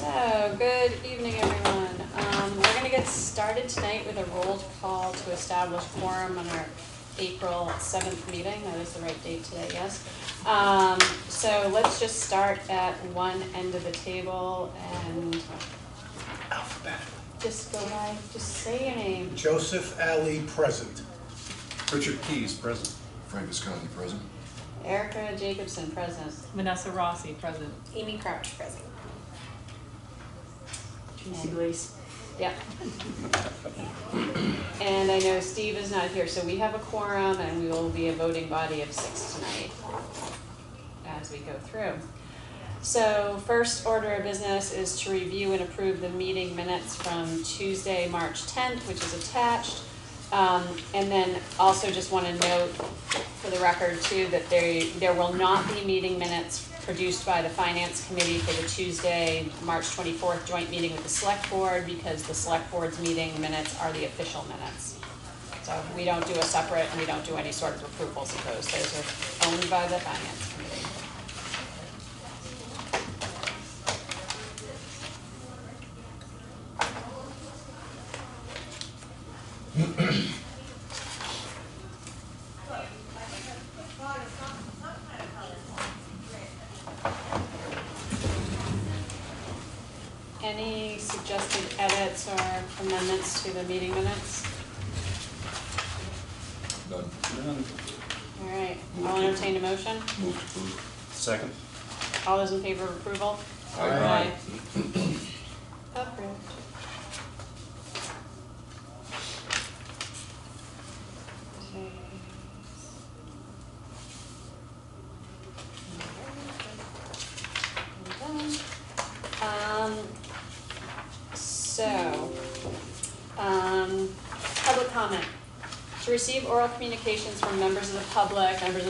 So, good evening, everyone. We're going to get started tonight with a roll call to establish quorum on our April 7th meeting. That is the right date today, yes. So let's just start at one end of the table and Alphabet. just go by, just say your name. Joseph Ali, present. Richard Keys, present. Frank Visconti, present. Erica Jacobson, present. Vanessa Rossi, present. Amy Crouch, present. Tracy Glaze. Yeah. And I know Steve is not here, so we have a quorum and we will be a voting body of 6 tonight as we go through. So first order of business is to review and approve the meeting minutes from Tuesday, March 10th, which is attached. And then also just want to note for the record too that there will not be meeting minutes produced by the Finance Committee for the Tuesday, March 24th joint meeting with the Select Board because the Select Board's meeting minutes are the official minutes. So we don't do a separate and we don't do any sort of approvals of those. Those are owned by the Finance Committee. Any suggested edits or amendments to the meeting minutes? None. All right, I'll entertain a motion. Move to approve. Second. All those in favor of approval? Aye. Approved. Public comment. To receive oral communications from members of the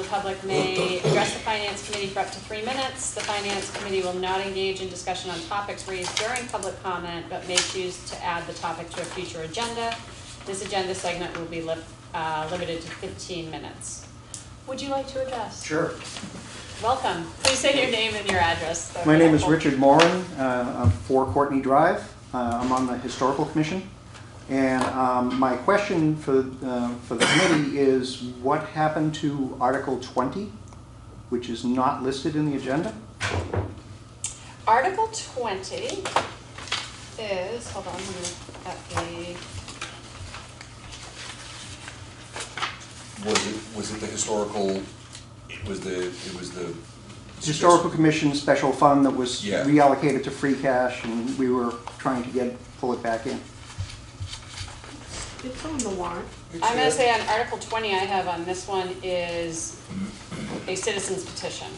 public may address the Finance Committee for up to 3 minutes. The Finance Committee will not engage in discussion on topics raised during public comment, but may choose to add the topic to a future agenda. This agenda segment will be limited to 15 minutes. Would you like to address? Sure. Welcome. Please say your name and your address. My name is Richard Morin. I'm 4 Courtney Drive. I'm on the Historical Commission. And my question for the committee is what happened to Article 20, which is not listed in the agenda? Article 20 is, hold on, let me look at the... Was it the historical? It was the Historical Commission special fund that was Yeah. reallocated to free cash, and we were trying to pull it back in. It's on the warrant. I'm going to say on Article 20 I have on this one is a citizen's petition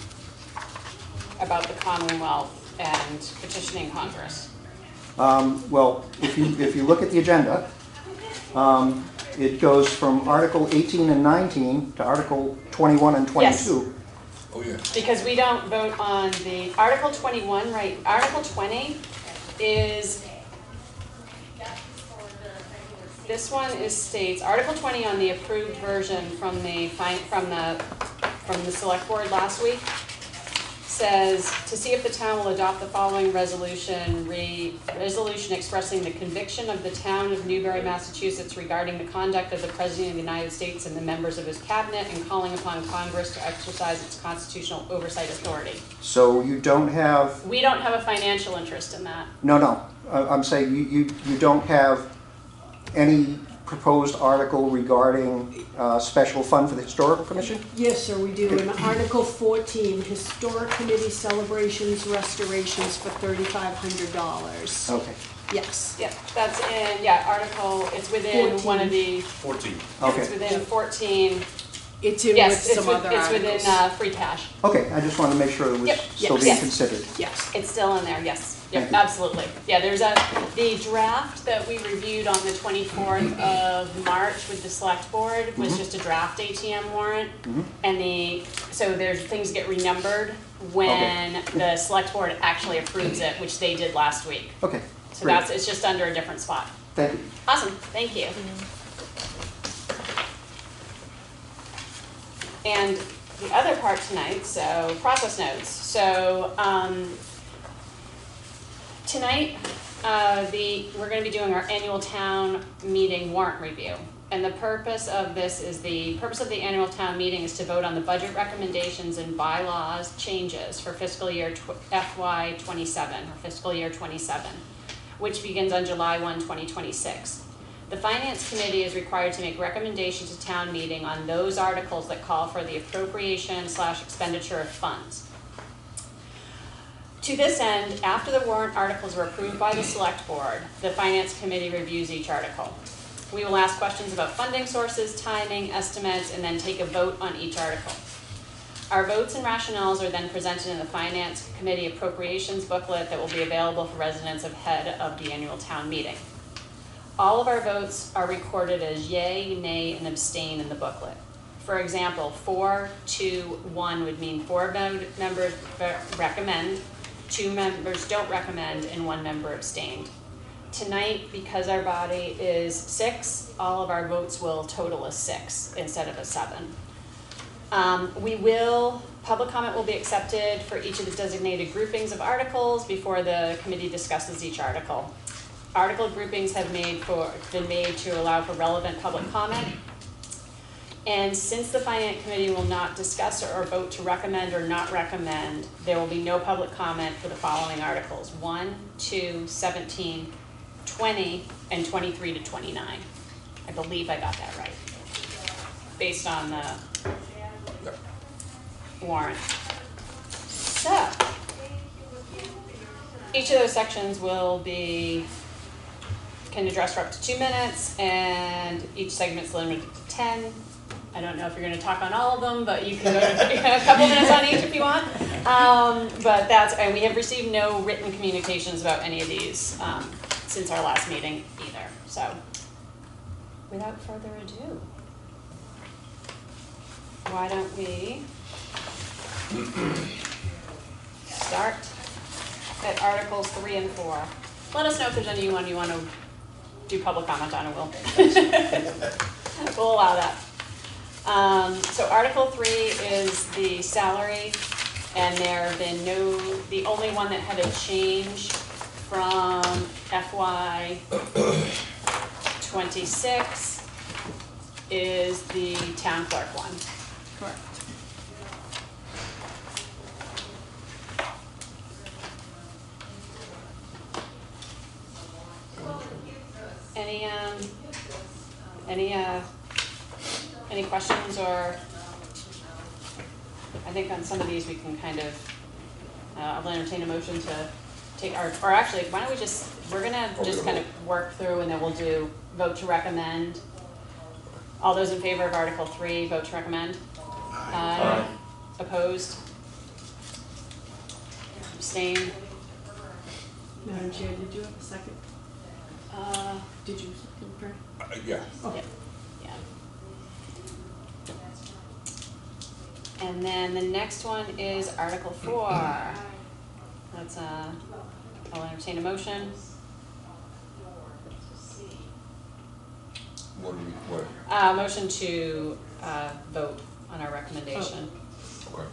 about the Commonwealth and petitioning Congress. Well, if you look at the agenda, it goes from Article 18 and 19 to Article 21 and 22. Yes. Oh yeah. Because we don't vote on the Article 21, right? Article 20 is, this one states, Article 20 on the approved version from the Select Board last week says to see if the town will adopt the following resolution, resolution expressing the conviction of the town of Newbury, Massachusetts regarding the conduct of the President of the United States and the members of his cabinet and calling upon Congress to exercise its constitutional oversight authority. So you don't have... We don't have a financial interest in that. No. I'm saying you don't have any proposed article regarding special fund for the Historical Commission? Yes, sir, we do. In Article 14, Historic Committee Celebrations Restorations for $3,500. Okay. Yes. Yep, that's in, article, it's within 14. one of the, 14. Okay. it's within 14. It's in Yes, with some other it's articles. within free cash. Okay, I just wanted to make sure it was Yep. still Yes. being Yes. considered. Yes. It's still in there, yes. Yep, Thank you. absolutely. Yeah, there's the draft that we reviewed on the 24th of March with the Select Board was just a draft ATM warrant. And so there's things get renumbered when the Select Board actually approves it, which they did last week. Okay, So great. it's just under a different spot. Thank you. Awesome, thank you. And the other part tonight, so process notes. So Tonight, we're gonna be doing our annual town meeting warrant review. And the purpose of the annual town meeting is to vote on the budget recommendations and bylaws changes for fiscal year FY 27, or fiscal year 27, which begins on July 1, 2026. The Finance Committee is required to make recommendations to town meeting on those articles that call for the appropriation/expenditure of funds. To this end, after the warrant articles are approved by the Select Board, the Finance Committee reviews each article. We will ask questions about funding sources, timing, estimates, and then take a vote on each article. Our votes and rationales are then presented in the Finance Committee Appropriations booklet that will be available for residents ahead of the annual town meeting. All of our votes are recorded as yay, nay, and abstain in the booklet. For example, 4, 2, 1 would mean 4 members recommend, 2 members don't recommend, and 1 member abstained. Tonight, because our body is 6, all of our votes will total as 6 instead of a 7. Public comment will be accepted for each of the designated groupings of articles before the committee discusses each article. Article groupings have been made to allow for relevant public comment. And since the Finance Committee will not discuss or vote to recommend or not recommend, there will be no public comment for the following articles: 1, 2, 17, 20, and 23 to 29. I believe I got that right, based on the warrant. So, each of those sections can address for up to 2 minutes, and each segment's limited to 10. I don't know if you're going to talk on all of them, but you can go a couple minutes on each if you want. And we have received no written communications about any of these since our last meeting either. So, without further ado, why don't we start at Articles 3 and 4. Let us know if there's anyone you want to do public comment on, and we'll allow that. So Article 3 is the salary, and there have been the only one that had a change from FY 26 is the town clerk one. Correct. Any questions, or I think on some of these we can kind of, I'll entertain a motion to take or actually, why don't we we're gonna just kind of work through, and then we'll do vote to recommend. All those in favor of Article 3, vote to recommend? Aye. Opposed? Abstained? Madam Chair, did you have a second? Did you second, Fran? Yeah. Okay. Yeah. And then the next one is Article 4. That's I'll entertain a motion. What? Motion to vote on our recommendation. Okay.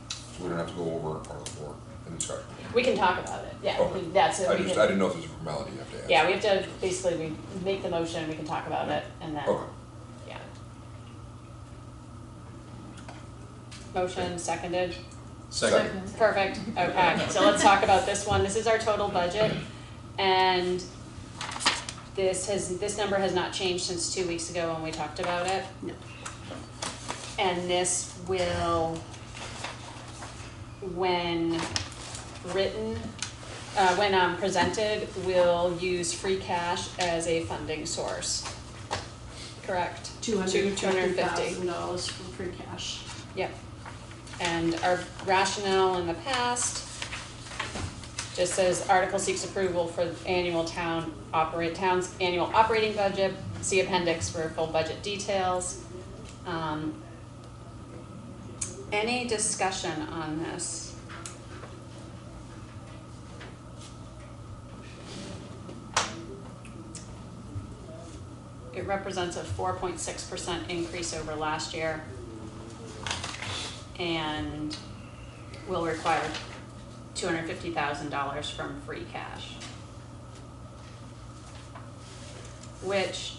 So we don't have to go over Article 4 in discussion. We can talk about it. Yeah, Okay. that's it. I didn't know if there's a formality you have to add. Yeah, we have to we make the motion, we can talk about it, and then Okay. yeah. Motion seconded. Second. Perfect, okay, so let's talk about this one. This is our total budget, and this number has not changed since 2 weeks ago when we talked about it. No. And this will, when presented, will use free cash as a funding source. Correct? $250,000 for free cash. Yep. And our rationale in the past just says article seeks approval for town's annual operating budget. See appendix for full budget details. Any discussion on this? It represents a 4.6% increase over last year, and will require $250,000 from free cash. Which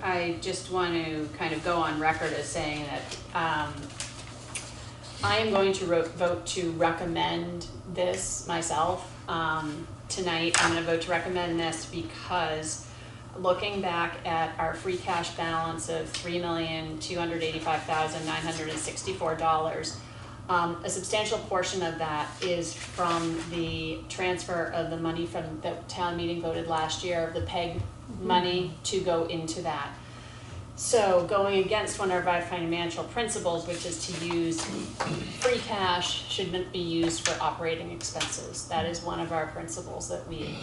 I just want to kind of go on record as saying that I am going to vote to recommend this myself. Tonight, I'm gonna vote to recommend this because looking back at our free cash balance of $3,285,964, a substantial portion of that is from the transfer of the money from the town meeting voted last year, of the PEG money to go into that. So going against one of our financial principles, which is to use free cash shouldn't be used for operating expenses. That is one of our principles, that we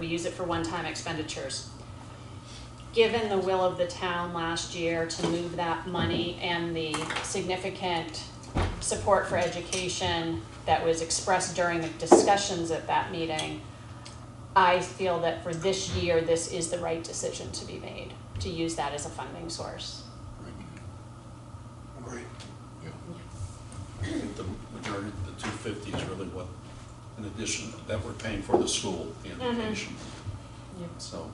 use it for one-time expenditures. Given the will of the town last year to move that money and the significant support for education that was expressed during the discussions at that meeting, I feel that for this year, this is the right decision to be made, to use that as a funding source. Great. I think the majority of the 250 is really what, in addition, that we're paying for the school, the education. Yep. So,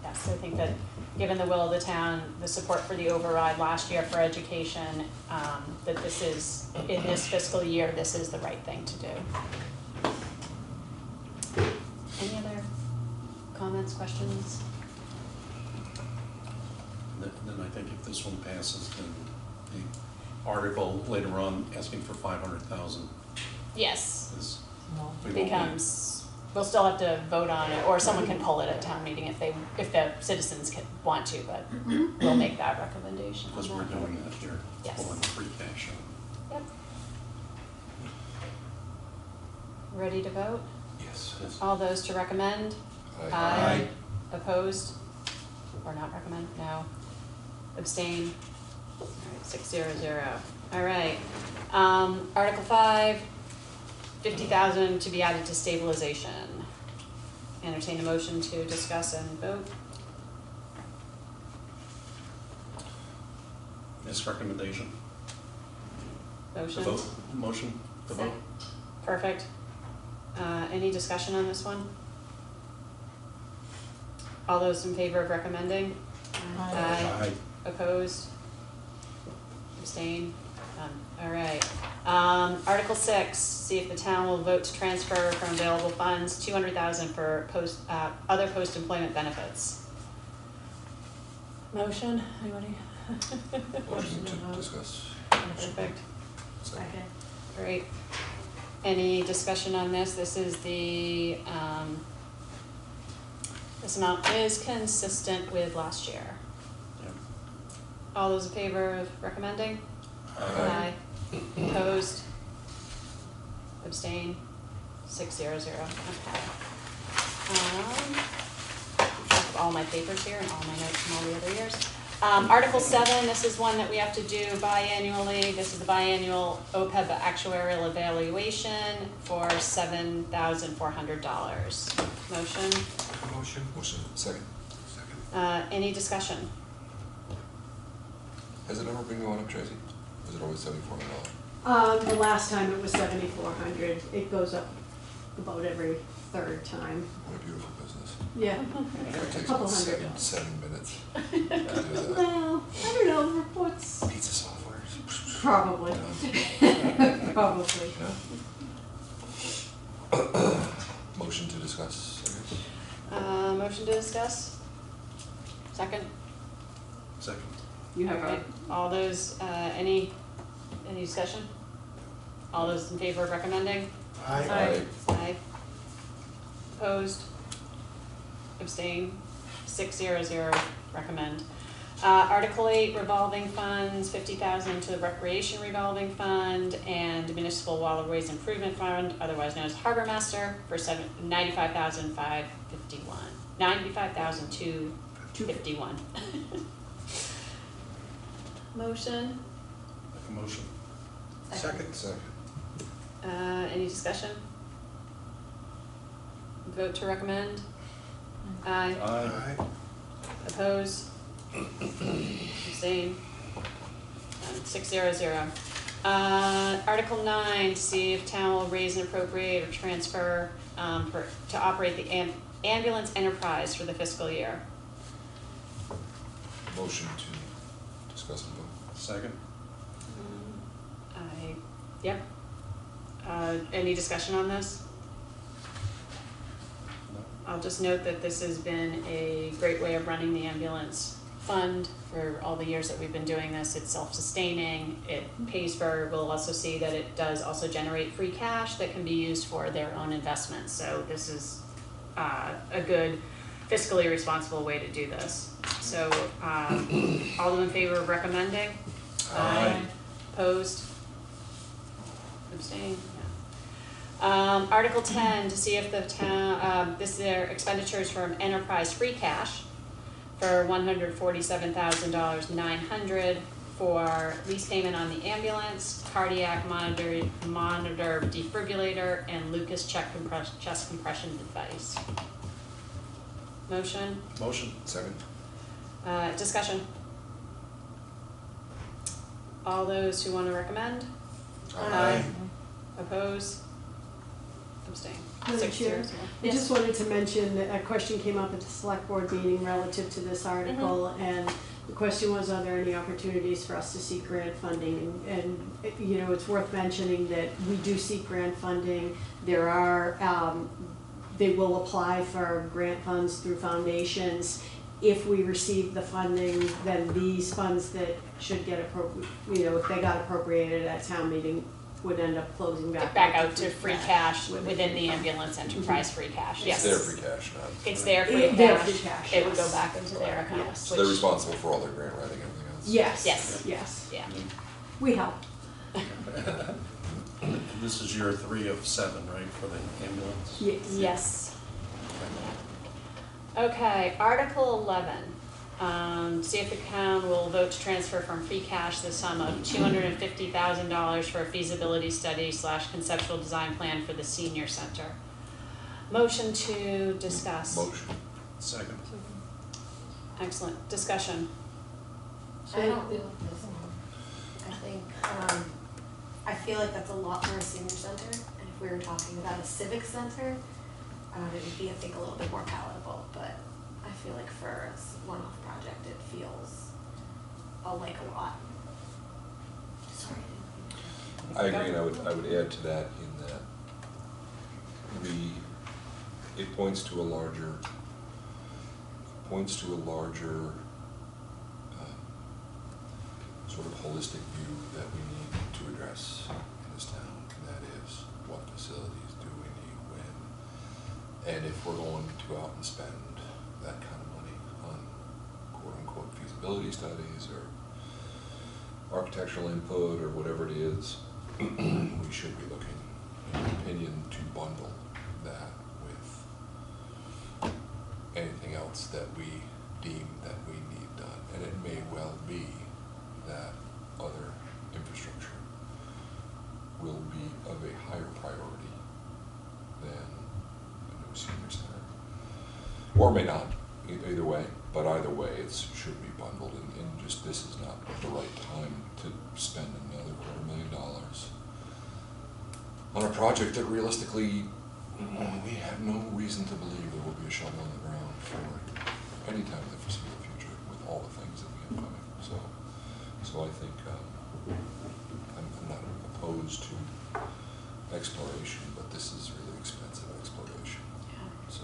Yes, I think that given the will of the town, the support for the override last year for education, that this is, in this fiscal year, this is the right thing to do. Any other comments, questions? then I think if this one passes, then the article later on asking for 500,000 Yes, is, No. we won't need. becomes, we'll still have to vote on it, or someone can pull it at town meeting if the citizens want to, but we'll make that recommendation on Because we're that. doing that here, Yes. pulling the free cash out. Yep. Ready to vote? Yes. All those to recommend? Aye. Opposed? Or not recommend? No. Abstain? All right, 600. All right. Article 5, 50,000 to be added to stabilization. Entertain a motion to discuss and vote. This recommendation, Motion? to vote, motion to vote. Perfect. Any discussion on this one? All those in favor of recommending? Aye. Opposed? Abstain? None. All right. Article 6, see if the town will vote to transfer from available funds $200,000 for other post-employment benefits. Motion, anybody? Motion to discuss. Perfect. Second. Great. Any discussion on this? This is this amount is consistent with last year. Yeah. All those in favor of recommending? Aye. Opposed? Abstain? 600. Okay. I have all my papers here and all my notes from all the other years. Article 7, this is one that we have to do biannually. This is the biannual OPEB actuarial evaluation for $7,400. Motion? Motion. Motion, second. Second. Any discussion? Has it ever been going up, Tracy? Is it always $7,400? The last time it was 7,400. It goes up about every third time. What a beautiful business. Yeah. It takes Couple about hundred. 7 minutes to do that. Well, I don't know, the reports, Pizza software. probably. Probably. Yeah. Motion to discuss, I guess. Motion to discuss? Second? Second. You have Okay. a, All those, any discussion? All those in favor of recommending? Aye. Aye. Opposed? Abstain? 600, recommend. Article 8, revolving funds, 50,000 to the recreation revolving fund and municipal waterways improvement fund, otherwise known as Harbor Master, for $95,551. $95,251. Motion? Make a motion. Second. Second. Any discussion? Vote to recommend? Aye. Aye. Oppose? Abstain? 600. Article 9, see if town will raise and appropriate or transfer to operate the ambulance enterprise for the fiscal year. Motion to discuss and vote. Second? Yep. Any discussion on this? No. I'll just note that this has been a great way of running the ambulance fund for all the years that we've been doing this. It's self-sustaining, it pays for, we'll also see that it does also generate free cash that can be used for their own investments. So this is a good fiscally responsible way to do this. So all those in favor of recommending? Aye. Opposed? Abstained? Yeah. Article 10, to see if the town, this is their expenditures from enterprise free cash for $147,900 for lease payment on the ambulance, cardiac monitor defibrillator, and Lucas chest compression device. Motion? Motion? Second. Discussion? All those who want to recommend? Aye. Oppose? Abstain. Madam 6 Chair, 0. I just wanted to mention that a question came up at the select board meeting relative to this article, and the question was, are there any opportunities for us to seek grant funding? And you know, it's worth mentioning that we do seek grant funding. There are, they will apply for grant funds through foundations. If we receive the funding, then these funds that should get if they got appropriated at town meeting, would end up closing back Out to free cash within the ambulance enterprise free cash, yes. It's their free cash, not. It's their free Their cash. free cash, It would go yes. back into their account, Yes. So they're which, responsible for all their grant writing and everything else. Yes. Yes. Yes. yeah. We help. This is year 3 of 7, right, for the ambulance? Yes. Yes. Okay, Article 11. See if the town will vote to transfer from free cash the sum of $250,000 for a feasibility study / conceptual design plan for the senior center. Motion to discuss. Motion. Second? Excellent. Discussion. I don't agree with this one. I think, I feel like that's a lot for a senior center, and if we were talking about a civic center, it would be, I think, a little bit more palatable, but I feel like for a one-off project, it feels like a lot. Sorry. I agree, and I would add to that in that it points to a larger sort of holistic view that we need to address in this town, and that is what facilities do we need when, and if we're going to go out and spend that kind of money on quote-unquote feasibility studies or architectural input or whatever it is, we should be looking, in my opinion, to bundle that with anything else that we deem that we need done. And it may well be that other infrastructure will be of a higher priority than a new senior center. Or may not, either way, but either way, it should be bundled, and just this is not the right time to spend another $250,000 on a project that realistically, we have no reason to believe there will be a shovel on the ground for any time in the foreseeable future with all the things that we have coming. So I think I'm not opposed to exploration, but this is really expensive exploration. So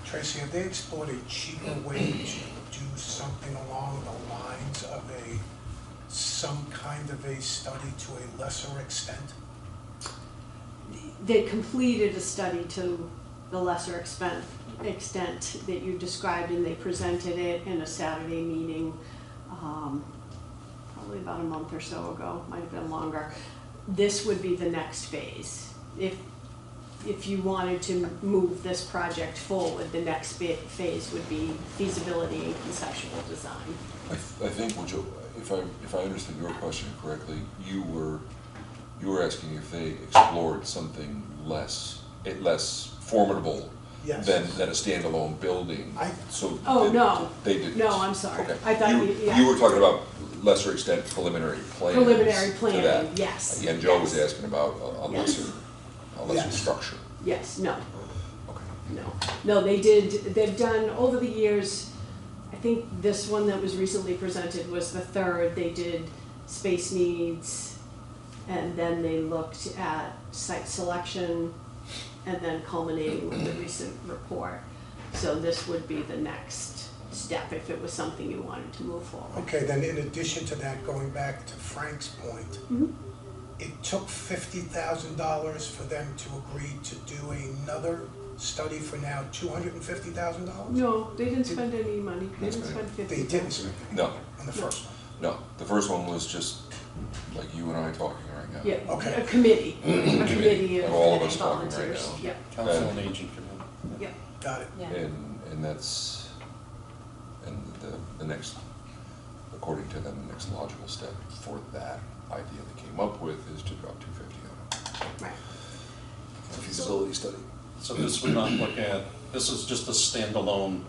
Tracy, have they explored a cheaper way to do something along the lines of some kind of a study to a lesser extent? They completed a study to the lesser extent that you described, and they presented it in a Saturday meeting, probably about a month or so ago, might have been longer. This would be the next phase. If you wanted to move this project forward, the next phase would be feasibility and conceptual design. I think, if I understood your question correctly, you were asking if they explored something less formidable Yes. than a standalone building. I- So. Oh, they- no. They didn't. No, I'm sorry. Okay. I thought yeah. You were talking about lesser extent preliminary plans. Preliminary to planning, that. yes, And Joe was yes. asking about a lesser, Yes. structure. Yes, no, Okay. no, they've done, over the years, I think this one that was recently presented was the third, they did space needs, and then they looked at site selection, and then culminating with the recent report. So this would be the next step if it was something you wanted to move forward. Okay, then in addition to that, going back to Frank's point, Mhm. it took $50,000 for them to agree to do another study for now $250,000? No, they didn't spend any money, they didn't That's spend They 50,000. didn't spend any No, on the first one. no. The first one was just like you and I talking right now. Yeah, Okay. a committee of All of us talking right volunteers, now. yeah, Council on Aging Committee. yeah. Got it. Yeah. And that's, and the next, according to them, the next logical step for that idea they came up with is to drop 250 on it. Right. It's a feasibility study. So this would not look at, this is just a standalone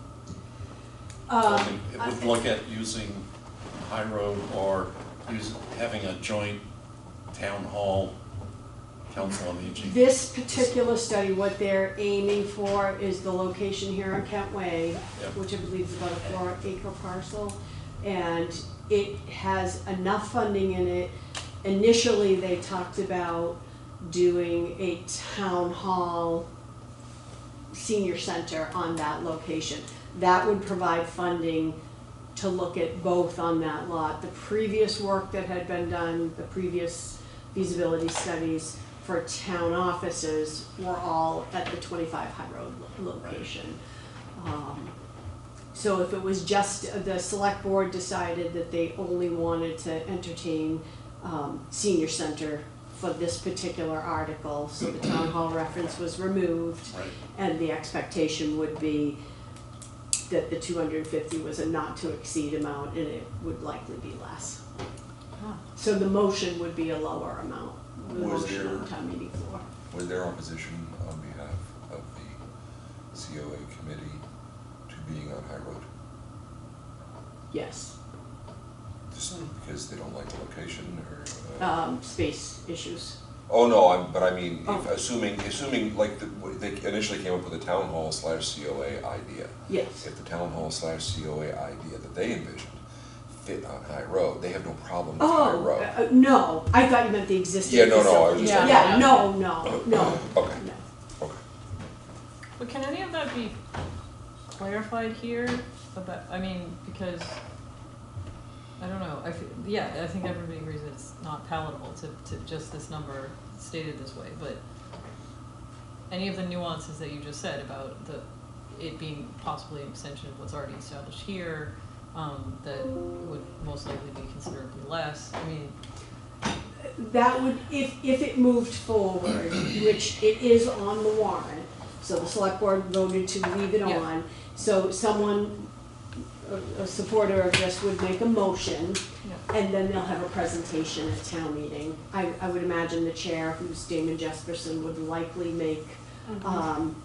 building. It would look at using High Road or having a joint town hall, council on aging. This particular study, what they're aiming for is the location here on Kent Way, Yep. which I believe is about a 4-acre parcel. And it has enough funding in it. Initially, they talked about doing a town hall senior center on that location. That would provide funding to look at both on that lot. The previous work that had been done, the previous feasibility studies for town offices were all at the 25 High Road location. So if it was just, the select board decided that they only wanted to entertain senior center for this particular article, so the town hall reference was removed. Right. And the expectation would be that the 250 was a not to exceed amount and it would likely be less. So the motion would be a lower amount, the Was motion there- on town meeting floor. Was there opposition on behalf of the COA committee to being on High Road? Yes, Just because they don't like the location or? space issues. Oh, no, but I mean, Oh. assuming like, they initially came up with a town hall / COA idea. Yes, If the town hall / COA idea that they envisioned fit on High Road, they have no problem with High oh, Road. no, I thought you meant the existing Yeah, no, I was facility. just. Yeah, no, no, Okay, no. okay. But can any of that be clarified here about, I mean, because, I don't know, I think everybody agrees that it's not palatable to just this number stated this way, but any of the nuances that you just said about it being possibly an extension of what's already established here, that would most likely be considerably less, I mean, That would, if it moved forward, which it is on the warrant, so the select board voted to leave it Yeah. on. So someone, a supporter of this would make a motion, yeah. and then they'll have a presentation at town meeting. I would imagine the chair, who's Damon Jesperson, would likely make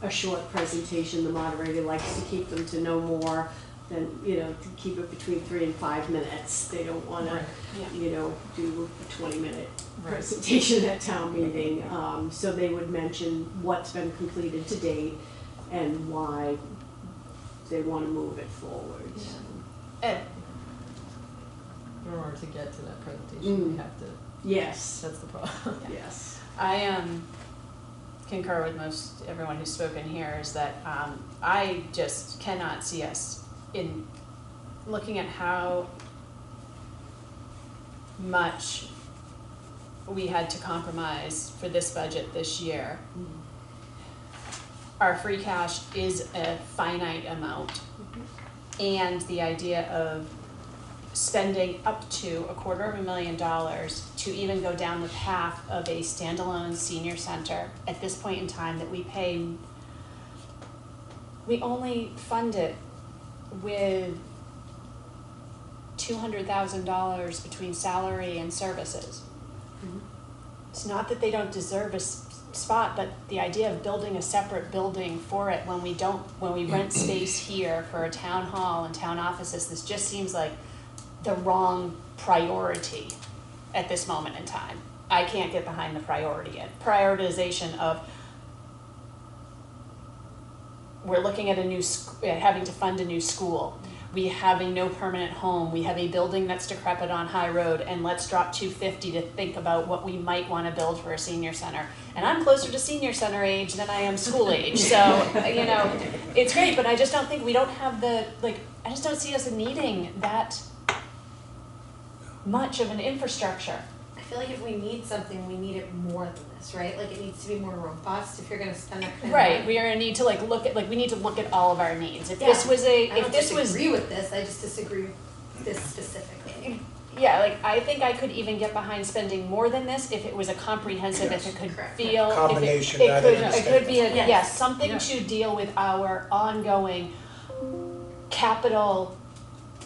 a short presentation. The moderator likes to keep them to no more than, to keep it between 3 and 5 minutes. They don't wanna, Right. do a 20-minute Right. presentation at town meeting. So they would mention what's been completed to date and why they wanna move it forward. And In order to get to that presentation, we have to, Yes, that's the problem. yes. I concur with most everyone who's spoken here is that I just cannot see us in looking at how much we had to compromise for this budget this year. Our free cash is a finite amount, and the idea of spending up to $250,000 to even go down the path of a standalone senior center at this point in time that we only fund it with $200,000 between salary and services. It's not that they don't deserve us spot, but the idea of building a separate building for it when we rent space here for a town hall and town offices, this just seems like the wrong priority at this moment in time. I can't get behind the prioritization of we're looking at having to fund a new school. We have a no permanent home. We have a building that's decrepit on High Road, and let's drop $250 to think about what we might want to build for a senior center. And I'm closer to senior center age than I am school age, so it's great. But I just don't think we don't have I just don't see us needing that much of an infrastructure. I feel like if we need something, we need it more than this, right? Like, it needs to be more robust if you're gonna spend that kind of money. Right, we are gonna need to we need to look at all of our needs. If Yeah. this was I don't disagree with this, I just disagree with this specifically. yeah, I think I could even get behind spending more than this if it was a comprehensive, if it could Correct. feel, Combination it rather could, than a it could be Yes. something Yeah. to deal with our ongoing capital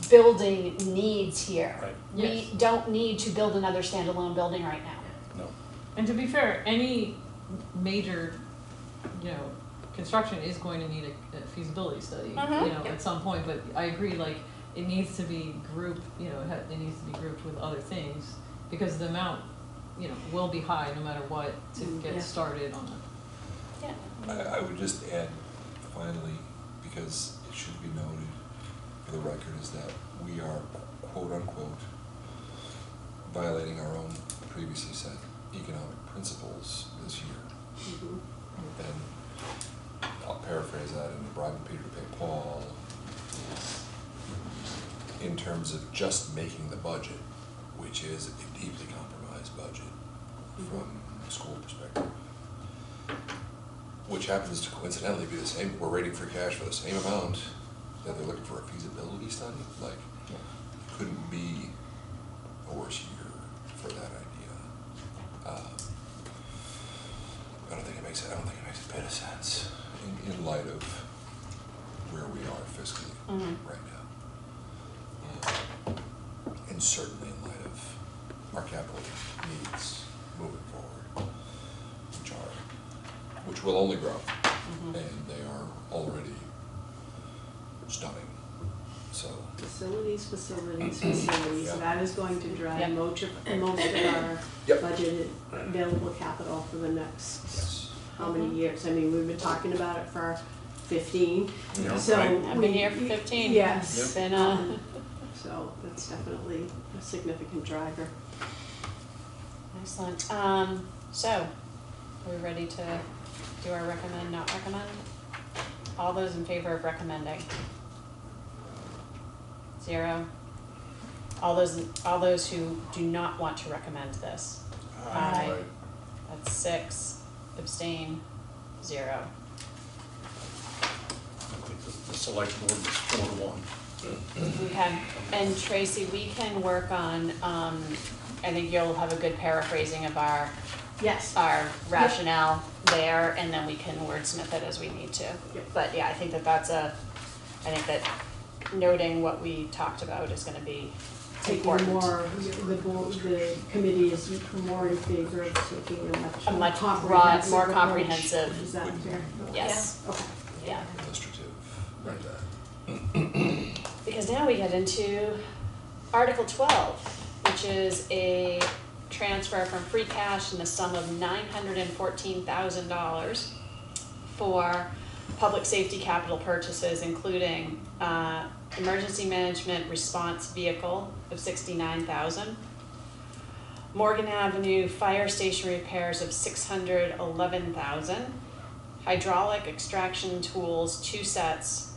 building needs here. Right. Yes. We don't need to build another standalone building right now. No. And to be fair, any major, construction is going to need a feasibility study, Mhm. at some point, but I agree, it needs to be grouped, it needs to be grouped with other things, because the amount, will be high no matter what to Yeah. get started on it. Yeah. I would just add, finally, because it should be noted for the record, is that we are quote-unquote violating our own previously set economic principles this year. Mhm. And I'll paraphrase that in bribing Peter to pay Paul, in terms of just making the budget, which is a deeply compromised budget from a school perspective, which happens to coincidentally be the same, we're rating free cash for the same amount that they're looking for a feasibility study. Couldn't be a worse year for that idea. I don't think it makes a bit of sense in light of where we are fiscally Mhm. right now. And certainly in light of our capital needs moving forward, which will only grow, and they are already stunning. So, Facilities, Yeah. that is going to Yeah. drive most of our Yep. budgeted available capital for the next, yes. how many Mhm. years? I mean, we've been talking about it for 15, Yeah, so. right. I've been here for 15. Yes. It's been So that's definitely a significant driver. excellent. So, are we ready to do our recommend, not recommend? All those in favor of recommending? 0. All those who do not want to recommend this? Aye. Right. That's 6. Abstain? 0. I think the select board was 4-1. And Tracy, we can work on, I think you'll have a good paraphrasing of our Yes. rationale there, and then we can wordsmith it as we need to. Yep. But yeah, I think that noting what we talked about is gonna be Taking important. the committee is more in favor of taking A a much much broad, comprehensive more approach. comprehensive, Is that fair? yes, Okay. yeah. Illustrative, like that. Because now we get into Article 12, which is a transfer from free cash in the sum of $914,000 for public safety capital purchases, including emergency management response vehicle of $69,000, Morgan Avenue fire station repairs of $611,000, hydraulic extraction tools, 2 sets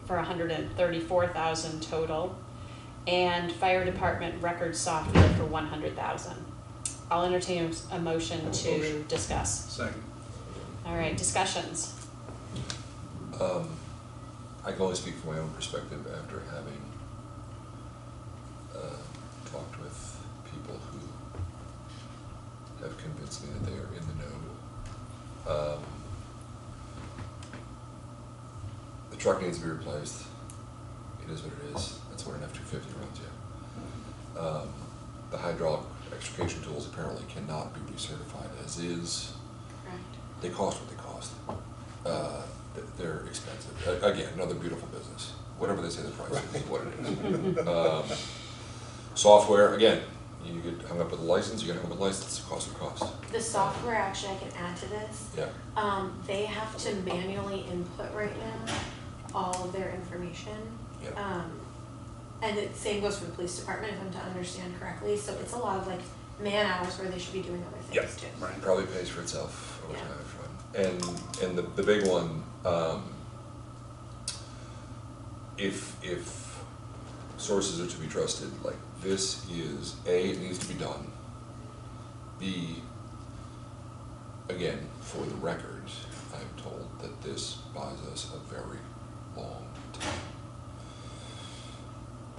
for $134,000 total, and fire department record software for $100,000. I'll entertain a motion to discuss. Second. All right, discussions. I can only speak from my own perspective after having talked with people who have convinced me that they are in the know. The truck needs to be replaced. It is what it is. That's what an F-250 runs yet. The hydraulic extrication tools apparently cannot be recertified as is. Correct. They cost what they cost. They're expensive. Again, another beautiful business. Whatever they say the price is what it is. Software, again, you get hung up with a license, you get hung up with a license, cost what cost. The software, actually, I can add to this. Yeah, They have to manually input right now all of their information. yeah. And the same goes for the police department, if I'm to understand correctly, so it's a lot of like man hours where they should be doing other Yep. things too. Right. Probably pays for itself over Yeah. time. And the big one, if sources are to be trusted, like this is, A, it needs to be done. B, again, for the record, I'm told that this buys us a very long time.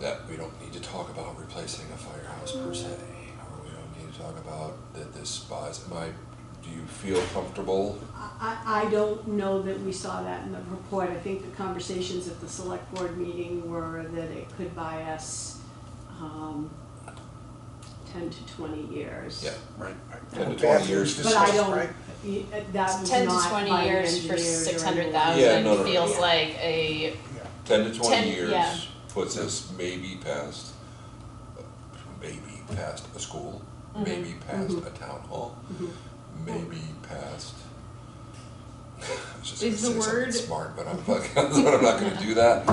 That we don't need to talk about replacing a firehouse per se, or we don't need to talk about that this buys, do you feel comfortable? I don't know that we saw that in the report. I think the conversations at the select board meeting were that it could buy us 10 to 20 years. Yeah, Right. 10 to 20 years. But I Discussed, don't, right? that was 10 to not 20 by years for engineers or 600,000 Yeah, no, no, no. feels Yeah. like a, Yeah. 10 to 20 10, years yeah. puts us maybe past a school, Mhm. maybe past Mhm. a town hall, Mhm. maybe past. I was just Is gonna the say something word- smart, but I'm not gonna do that.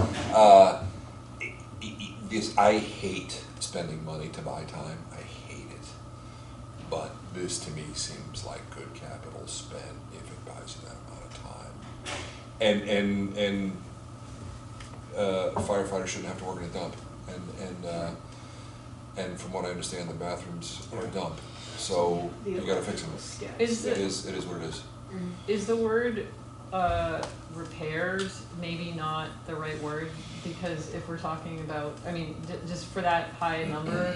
I hate spending money to buy time. I hate it. But this to me seems like good capital spent if it buys you that amount of time. And firefighters shouldn't have to work in a dump. And from what I understand, the bathrooms are a dump. So you gotta fix them. Yeah. Is It is what it is. Is the word repairs maybe not the right word? Because if we're talking about, I mean, just for that high number,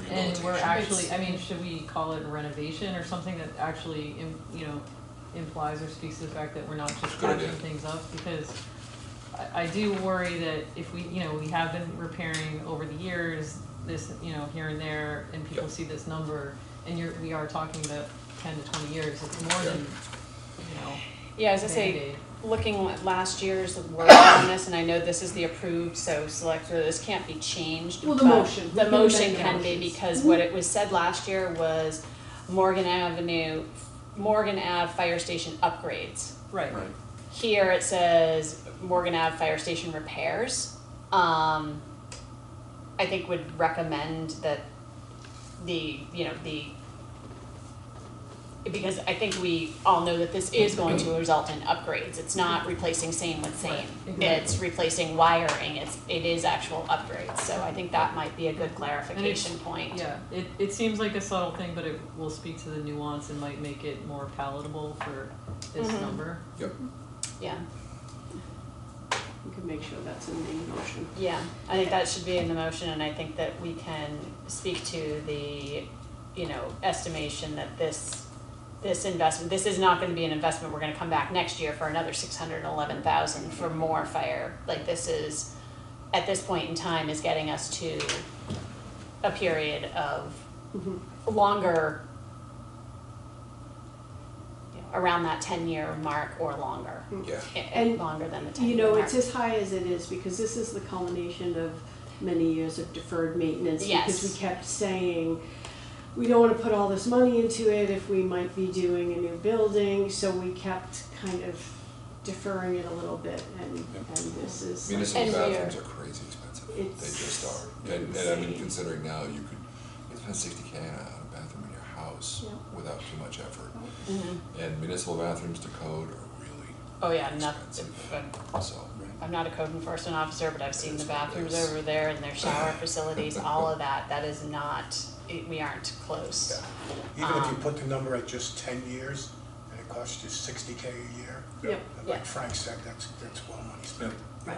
and we're Rehabilitation. actually, I mean, should we call it renovation or something that actually, implies or speaks to the fact that we're not just Good idea. patching things up? Because I do worry that if we, we have been repairing over the years, this, here and there, and people Yep. see this number, and we are talking about 10 to 20 years, it's more than, yeah, as I say, Band-Aid. looking at last year's work on this, and I know this is the approved, so this can't be changed. Well, the but motion. We The can motion amend the can be, motions. because what it was said last year was Morgan Ave Fire Station upgrades. Right. Right. Here it says Morgan Ave Fire Station repairs. I think would recommend that because I think we all know that this is going to result in upgrades. It's not replacing same with same. Right, exactly. It's replacing wiring. It is actual upgrades. So I think that might be a good clarification point. Yeah, it seems like a subtle thing, but it will speak to the nuance and might make it more palatable for this Mhm. number. Yep. Yeah. We can make sure that's in the motion. Yeah, I think that should be in the motion, and I think that we can speak to the, estimation that this investment, this is not gonna be an investment, we're gonna come back next year for another 611,000 for more fire. Like, this is, at this point in time, is getting us to a period of Mhm. longer, around that 10-year mark or longer. Yeah. And, Longer than the 10-year mark. It's as high as it is because this is the culmination of many years of deferred maintenance. Yes. Because we kept saying, we don't wanna put all this money into it if we might be doing a new building, so we kept kind of deferring it a little bit, and this is. Municipal And we are- bathrooms are crazy expensive. They It's just are. And I mean, insane. considering now you could spend $60K on a bathroom in your house Yeah. without too much effort. Mhm. And municipal bathrooms to code are really Oh, yeah, expensive. So, I'm not a code enforcement officer, but I've seen It the is what it bathrooms is. over there and their shower facilities, all of that, that is not, we aren't close. Yeah. Even if you put the number at just 10 years, and it costs you $60K a year, Yep. and Yeah. like Frank said, that's well money spent. Right.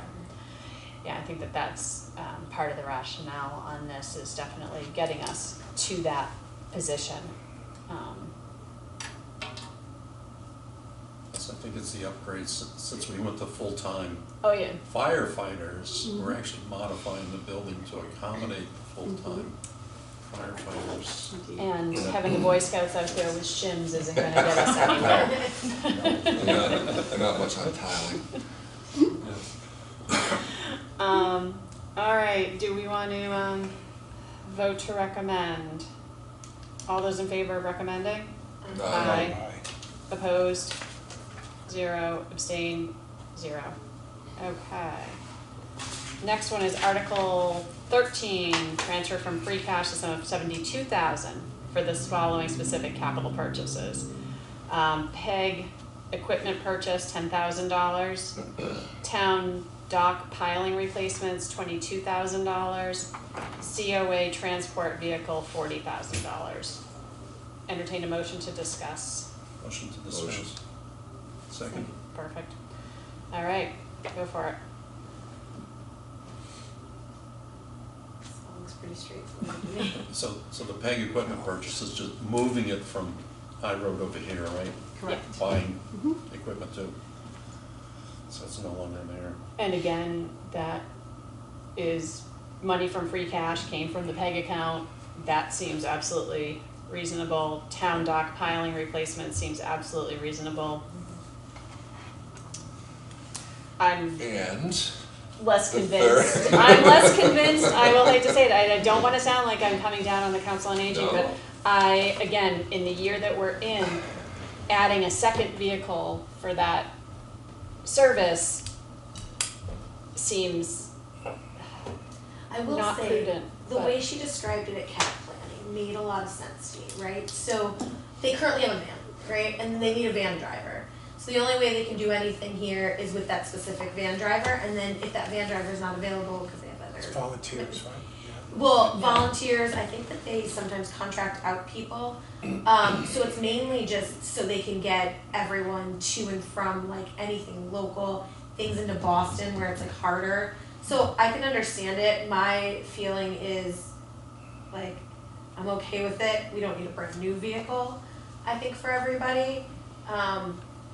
Yeah, I think that that's part of the rationale on this is definitely getting us to that position. Yes, I think it's the upgrades, since we went to full-time Oh, yeah, firefighters, we're actually modifying the building to accommodate the full-time firefighters. And having the Boy Scouts out there with shims isn't gonna get us anywhere. They're not much on tiling. All right, do we want to, vote to recommend? All those in favor of recommending? Aye. Opposed? 0, abstained? 0. Okay. Next one is Article 13, transfer from free cash the sum of $72,000 for the following specific capital purchases. PEG equipment purchase, $10,000. Town dock piling replacements, $22,000. COA transport vehicle, $40,000. Entertain a motion to discuss. Motion to dismiss. Second. Perfect. All right, go for it. That looks pretty straightforward to me. So the PEG equipment purchase is just moving it from High Road over here, right? Correct. Buying equipment too. So it's no longer there. And again, that is money from free cash, came from the PEG account. That seems absolutely reasonable. Town dock piling replacement seems absolutely reasonable. I'm And less the convinced. third- I'm less convinced. I will hate to say it. I don't want to sound like I'm coming down on the Council on Aging, but No. I, again, in the year that we're in, adding a second vehicle for that service seems I will not say, prudent. the but- way she described it at cap planning made a lot of sense to me, right? So they currently have a van, right? And they need a van driver. So the only way they can do anything here is with that specific van driver, and then if that van driver is not available because they have It's other. volunteers, right? Yeah. Well, volunteers, I think that they sometimes contract out people. So it's mainly just so they can get everyone to and from like anything local, things into Boston where it's like harder. So I can understand it. My feeling is like, I'm okay with it. We don't need a brand new vehicle, I think, for everybody.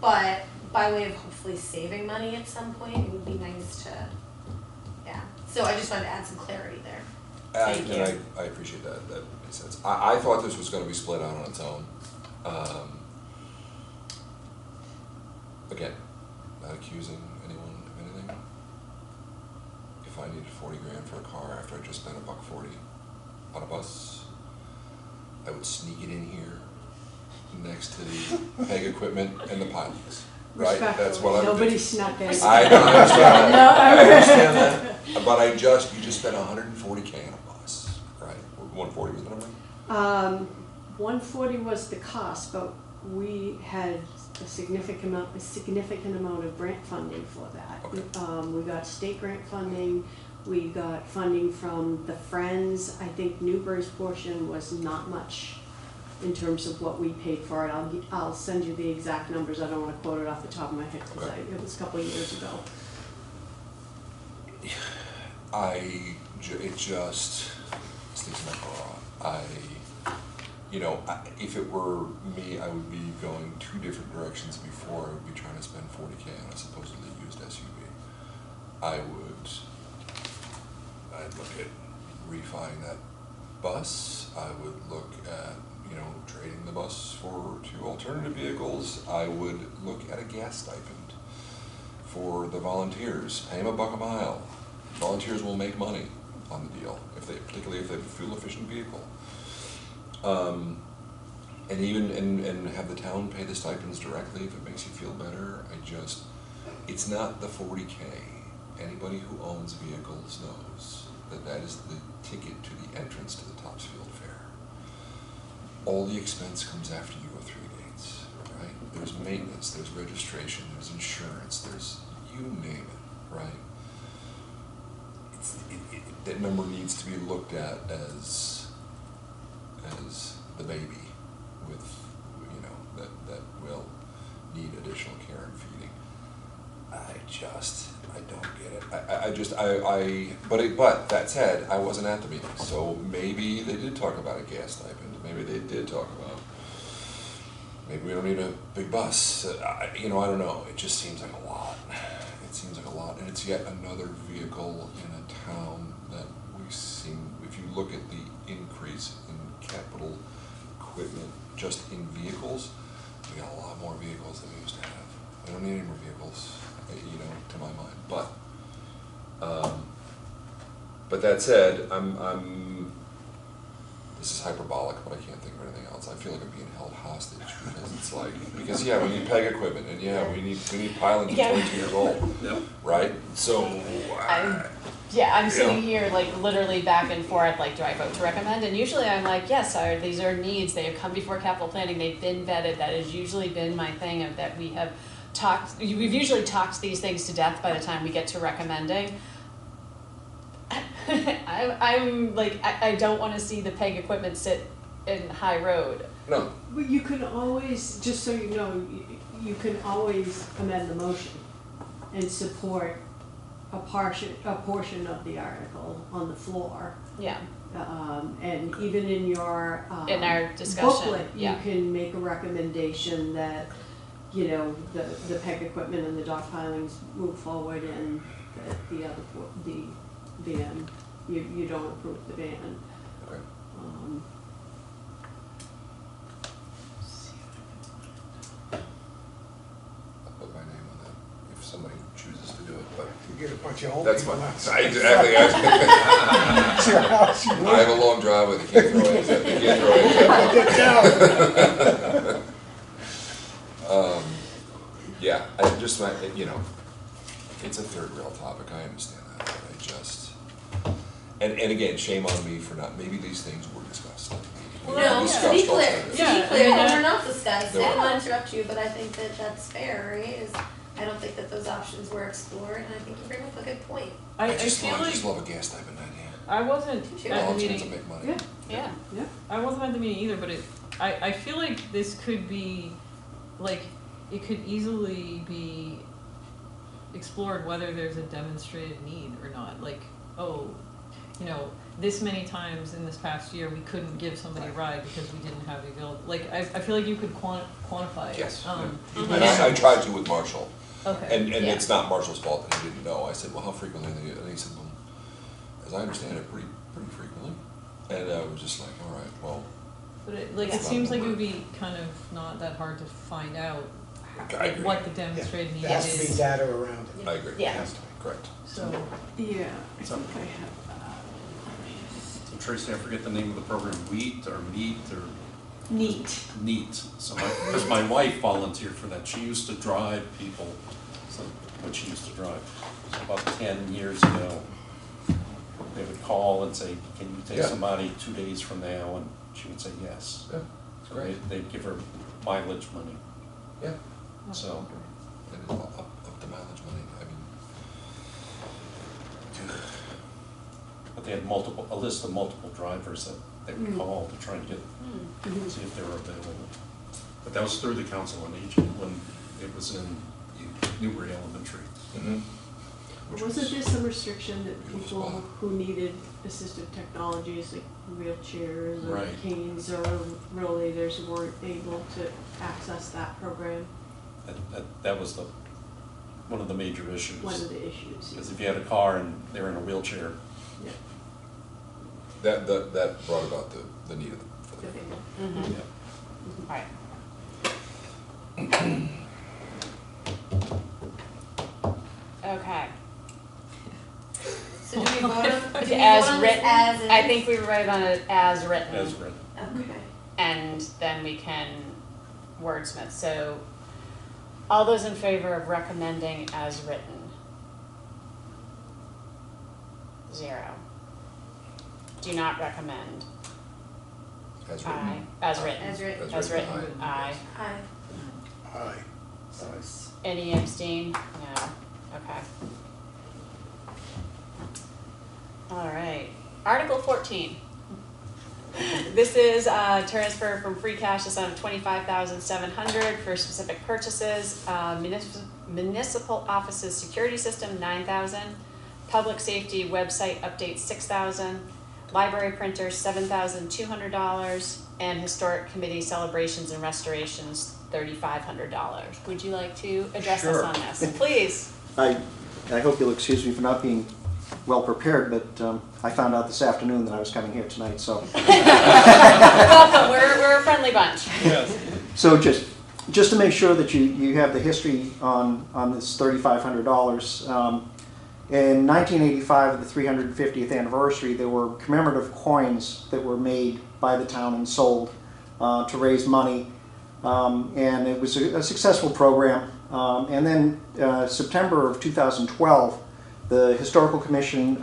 But by way of hopefully saving money at some point, it would be nice to, yeah. So I just wanted to add some clarity there. Thank And you. I appreciate that, that makes sense. I thought this was gonna be split out on its own. Again, not accusing anyone of anything. If I needed 40 grand for a car after I just spent $140 on a bus, I would sneak it in here next to the PEG equipment and the pilings, right? That's what I would do. Nobody snuck in. I understand No, that, I understand that, but you just spent $140K on a bus, right? 140 was the number? 140 was the cost, but we had a significant amount of grant funding for that. Okay. We got state grant funding, we got funding from the Friends. I think Newbury's portion was not much in terms of what we paid for it. I'll send you the exact numbers. I don't want to quote it off the top of my head because Okay. it was a couple of years ago. It just sticks in my craw. If it were me, I would be going 2 different directions before I would be trying to spend 40K on a supposedly used SUV. I'd look at refining that bus. I would look at, trading the bus for 2 alternative vehicles. I would look at a gas stipend for the volunteers. Pay them $1 a mile. Volunteers will make money on the deal, particularly if they have a fuel-efficient vehicle. And even and have the town pay the stipends directly if it makes you feel better. It's not the 40K. Anybody who owns vehicles knows that is the ticket to the entrance to the Topsfield Fair. All the expense comes after you go through the gates, right? There's maintenance, there's registration, there's insurance, there's you name it, right? That number needs to be looked at as the baby that will need additional care and feeding. I don't get it. But that said, I wasn't at the meeting, so maybe they did talk about a gas stipend. Maybe they did talk about, maybe we don't need a big bus. I don't know. It just seems like a lot. It seems like a lot, and it's yet another vehicle in a town that if you look at the increase in capital equipment just in vehicles, we got a lot more vehicles than we used to have. We don't need any more vehicles, you know, to my mind, but that said, this is hyperbolic, but I can't think of anything else. I feel like I'm being held hostage because it's like, because yeah, we need PEG equipment, and yeah, we need pilings Yeah. 22 years old, Yep. right? So, I'm sitting here like literally back and forth, like, do I vote to recommend? And usually I'm like, yes, these are needs, they have come before capital planning, they've been vetted, that has usually been my thing of that we have we've usually talked these things to death by the time we get to recommending. I'm like, I don't wanna see the PEG equipment sit in High Road. no, But you can always, just so you know, you can always amend the motion and support a portion of the article on the floor. Yeah, And even in your in our discussion, booklet, you yeah. can make a recommendation that, you know, the PEG equipment and the dock pilings move forward and the van, you don't approve the van. okay. I'll put my name on that if somebody chooses to do it, but You get a bunch of old that's people fine. outside. Exactly. It's your house, you I have a long driveway, they can't throw eggs at, they can't throw eggs at. Get down. Yeah, I just, you know, it's a third rail topic, I understand that, but I just, and again, shame on me for not, maybe these things were discussed. Well, We No, discussed to be clear, alternatives. Yeah, to be clear, I mean, they were not discussed, They I don't were. wanna interrupt you, but I think that that's fair, right? I don't think that those options were explored, and I think you bring up a good point. I just feel like love a gas stipend idea. I wasn't Sure. at All the chance to meeting, make money. Yeah. Yeah, I wasn't at the meeting either, but I feel like this could be, like, it could easily be explored whether there's a demonstrated need or not, like, oh, you know, this many times in this past year, we couldn't give somebody a ride because we didn't have the available, like, I feel like you could quantify it. Yes. Mhm. And I tried to with Marshall, Okay, and Yeah. it's not Marshall's fault that he didn't know. I said, well, how frequently? And he said, well, as I understand it, pretty frequently. And I was just like, all right, well, but it, like, it That's seems not like it the would be kind of not that hard to find out I agree. what the demonstrated need There has to be is, data around it. I agree. Yeah. Has to be. Correct. so, Yeah, I So- think I have So Tracy, I forget the name of the program, WEAT or MEAT or neat. NEAT. So, because my wife volunteered for that, she used to drive people, so, when she used to drive, so about 10 years ago. They would call and say, can you take Yeah. somebody 2 days from now? And she would say yes. Yeah, So they'd give her mileage money, yeah. so. And it's up to mileage money, I mean. But they had a list of multiple drivers that they would call to try and get, see if they were available. But that was through the Council on Aging when it was in Newbury Elementary. Wasn't there some restriction that Beautiful people spot. who needed assistive technologies like wheelchairs or Right. canes or rollators weren't able to access that program? That was one of the major issues. One of the issues. Because if you had a car and they were in a wheelchair, Yeah. That brought about the need for the. mhm, yeah. right. Okay. So do we vote on, do we vote As on this written, as is? I think we write on it as written. As written. Okay. And then we can wordsmith. So, all those in favor of recommending as written? 0. Do not recommend? As Aye. written. As written? As written. As written, aye. Aye. Aye. Any abstain? No. Okay. All right. Article 14. This is transfer from free cash to sum of $25,700 for specific purchases. Municipal offices security system $9,000. Public safety website update $6,000. Library printer $7,200. And historic committee celebrations and restorations $3,500. Would you like to address us Sure. on this? Please. I hope you'll excuse me for not being well prepared, but I found out this afternoon that I was coming here tonight, so. Welcome, we're a friendly bunch. Yes. So just to make sure that you have the history on this $3,500, in 1985, the 350th anniversary, there were commemorative coins that were made by the town and sold to raise money, and it was a successful program. And then September of 2012, the Historical Commission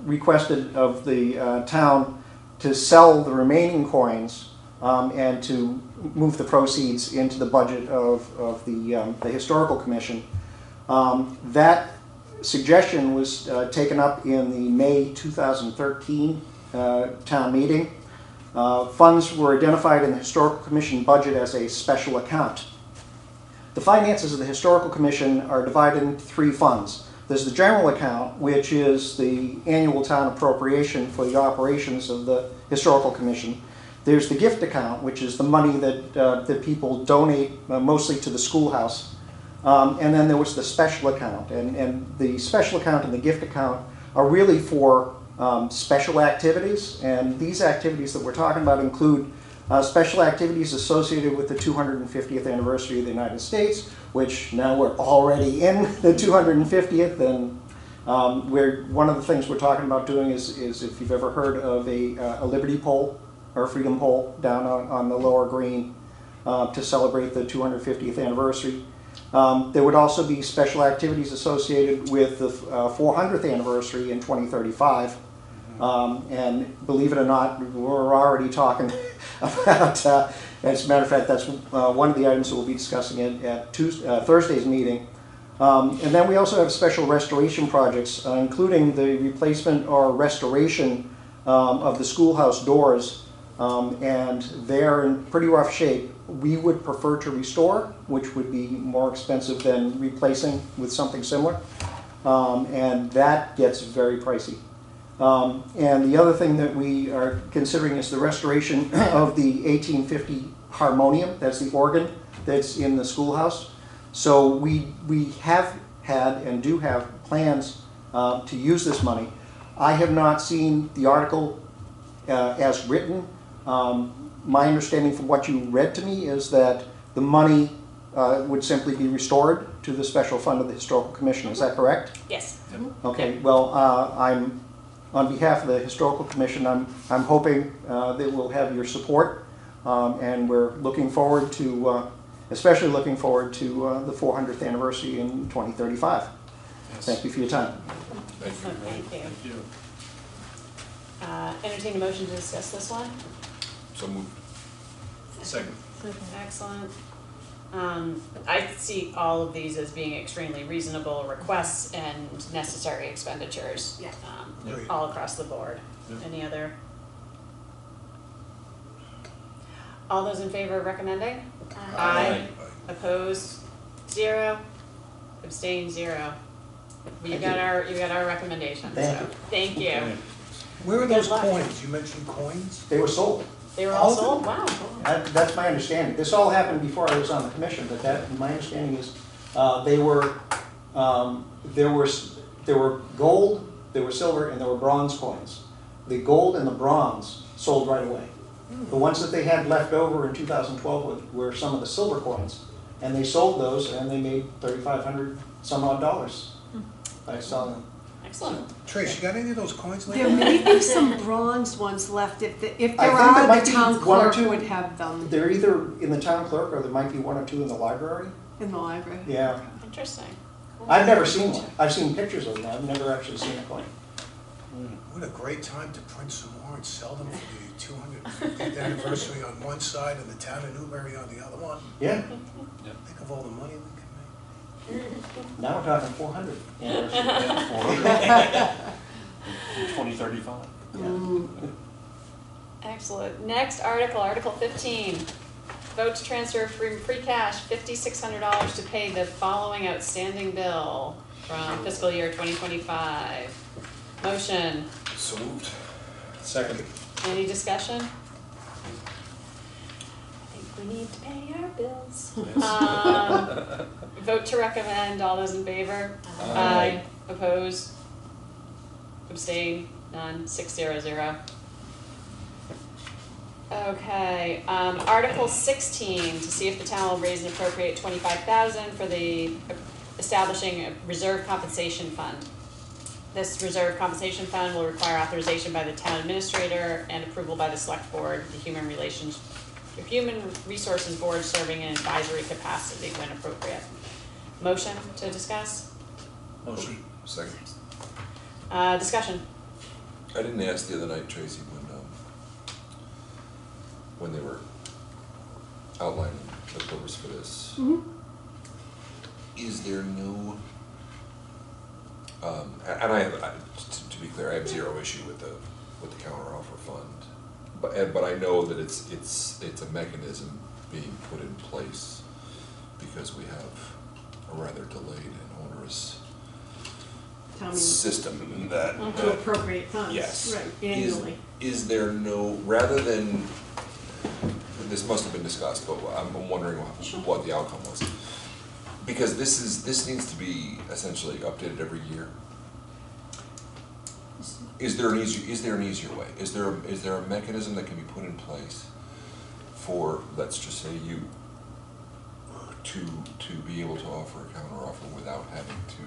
requested of the town to sell the remaining coins and to move the proceeds into the budget of the Historical Commission. That suggestion was taken up in the May 2013 town meeting. Funds were identified in the Historical Commission budget as a special account. The finances of the Historical Commission are divided into three funds. There's the general account, which is the annual town appropriation for the operations of the Historical Commission. There's the gift account, which is the money that people donate mostly to the schoolhouse. And then there was the special account. And the special account and the gift account are really for special activities. And these activities that we're talking about include special activities associated with the 250th anniversary of the United States, which now we're already in the 250th. And one of the things we're talking about doing is if you've ever heard of a Liberty Pole or a Freedom Pole down on the lower green to celebrate the 250th anniversary. There would also be special activities associated with the 400th anniversary in 2035. And believe it or not, we're already talking about, as a matter of fact, that's one of the items that we'll be discussing at Thursday's meeting. And then we also have special restoration projects, including the replacement or restoration of the schoolhouse doors. And they're in pretty rough shape. We would prefer to restore, which would be more expensive than replacing with something similar. And that gets very pricey. And the other thing that we are considering is the restoration of the 1850 harmonium. That's the organ that's in the schoolhouse. So we have had and do have plans to use this money. I have not seen the article as written. My understanding from what you read to me is that the money would simply be restored to the special fund of the Historical Commission. Is that correct? Yes. Okay. Well, I'm on behalf of the Historical Commission. I'm hoping that we'll have your support, and we're looking forward to, especially looking forward to the 400th anniversary in 2035. Yes. Thank you for your time. Excellent, thank you. Thank you. Entertain a motion to discuss this one? So moved. Second. Excellent. I see all of these as being extremely reasonable requests and necessary expenditures. Yeah. Agreed. All across the board. Yeah. Any other? All those in favor of recommending? Aye. Opposed? 0. Abstained? 0. You got our recommendation, Thank so, you. thank you. Okay. Where are those Good luck. coins? You mentioned coins? They were sold. They were all All sold? of Wow. That's my understanding. This all happened before I was on the commission, but my understanding is there were gold, there were silver, and there were bronze coins. The gold and the bronze sold right away. The ones that they had left over in 2012 were some of the silver coins, and they sold those, and they made $3,500 some odd dollars by selling them. Excellent. Trace, you got any of those coins lately? There may be some bronze ones left. If there I think there are, might the be town one or clerk two. would have them They're either in the town clerk, or there might be one or two in the library. in the library. Yeah. Interesting. Cool. I've never seen one. I've seen pictures of them. I've never actually seen a coin. What a great time to print some more and sell them for the 250th anniversary on one side and the town of Newbury on the other one. Yeah. Think of all the money we can make. Now we're talking 400. Yeah, 2035. Excellent. Next article, Article 15. Vote to transfer from free cash $5,600 to pay the following outstanding bill from fiscal year 2025. Motion. So moved. Second. Any discussion? I think we need to pay our bills. Yes. Vote to recommend. All those in favor? Aye. Opposed? Abstain? None? 600. Okay, Article 16, to see if the town will raise and appropriate 25,000 for the establishing a reserve compensation fund. This reserve compensation fund will require authorization by the town administrator and approval by the select board, the Human Resources Board serving in advisory capacity when appropriate. Motion to discuss? Motion. Second. Discussion? I didn't ask the other night, Tracy, when they were outlining the purpose for this. Is there no, and to be clear, I have zero issue with the counteroffer fund, but I know that it's a mechanism being put in place because we have a rather delayed and onerous Town meeting system that. to appropriate funds, Yes. right, annually. Is there no, rather than, this must have been discussed, but I'm wondering what the outcome was. Because this needs to be essentially updated every year. Is there an easier way? Is there a mechanism that can be put in place for, let's just say you, to be able to offer a counteroffer without having to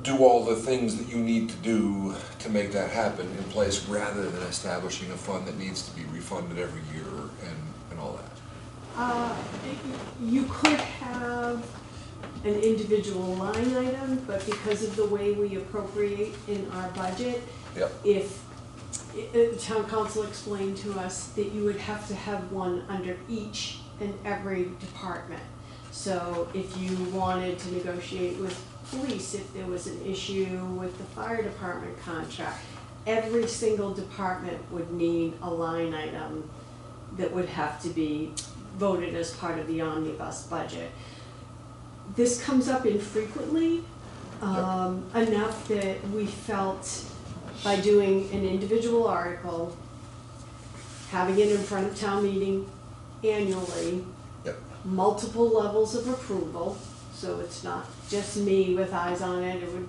do all the things that you need to do to make that happen in place, rather than establishing a fund that needs to be refunded every year and all that? You could have an individual line item, but because of the way we appropriate in our budget, Yep. if town council explained to us that you would have to have one under each and every department. So if you wanted to negotiate with police, if there was an issue with the fire department contract, every single department would need a line item that would have to be voted as part of the omnibus budget. This comes up infrequently, enough that we felt by doing an individual article, having it in front of town meeting annually, Yep. multiple levels of approval, so it's not just me with eyes on it, it would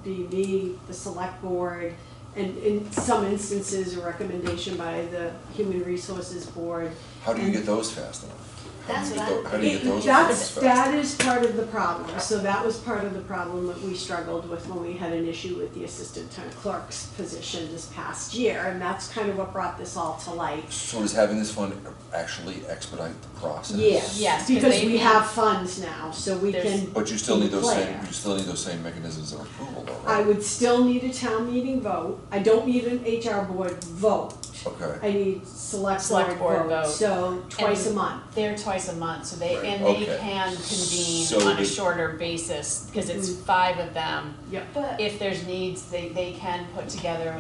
be me, the select board, and in some instances, a recommendation by the Human Resources Board. How do you get those fast enough? That's what How do you get those That's, fast? that is part of the problem, so that was part of the problem that we struggled with when we had an issue with the assistant town clerk's position this past year, and that's kind of what brought this all to light. So does having this fund actually expedite the process? Yes, Yes, 'cause because they we need- have funds now, so we There's- can But you still need those same, declare. you still need those same mechanisms of approval though, I right? would still need a town meeting vote, I don't need an HR board vote. Okay, I need select Select board board vote, vote. so twice a And month. They're twice a month, so they, Right, and they okay. can convene So on a the- shorter basis, because it's Mhm. 5 of them. Yep. But If there's needs, they can put together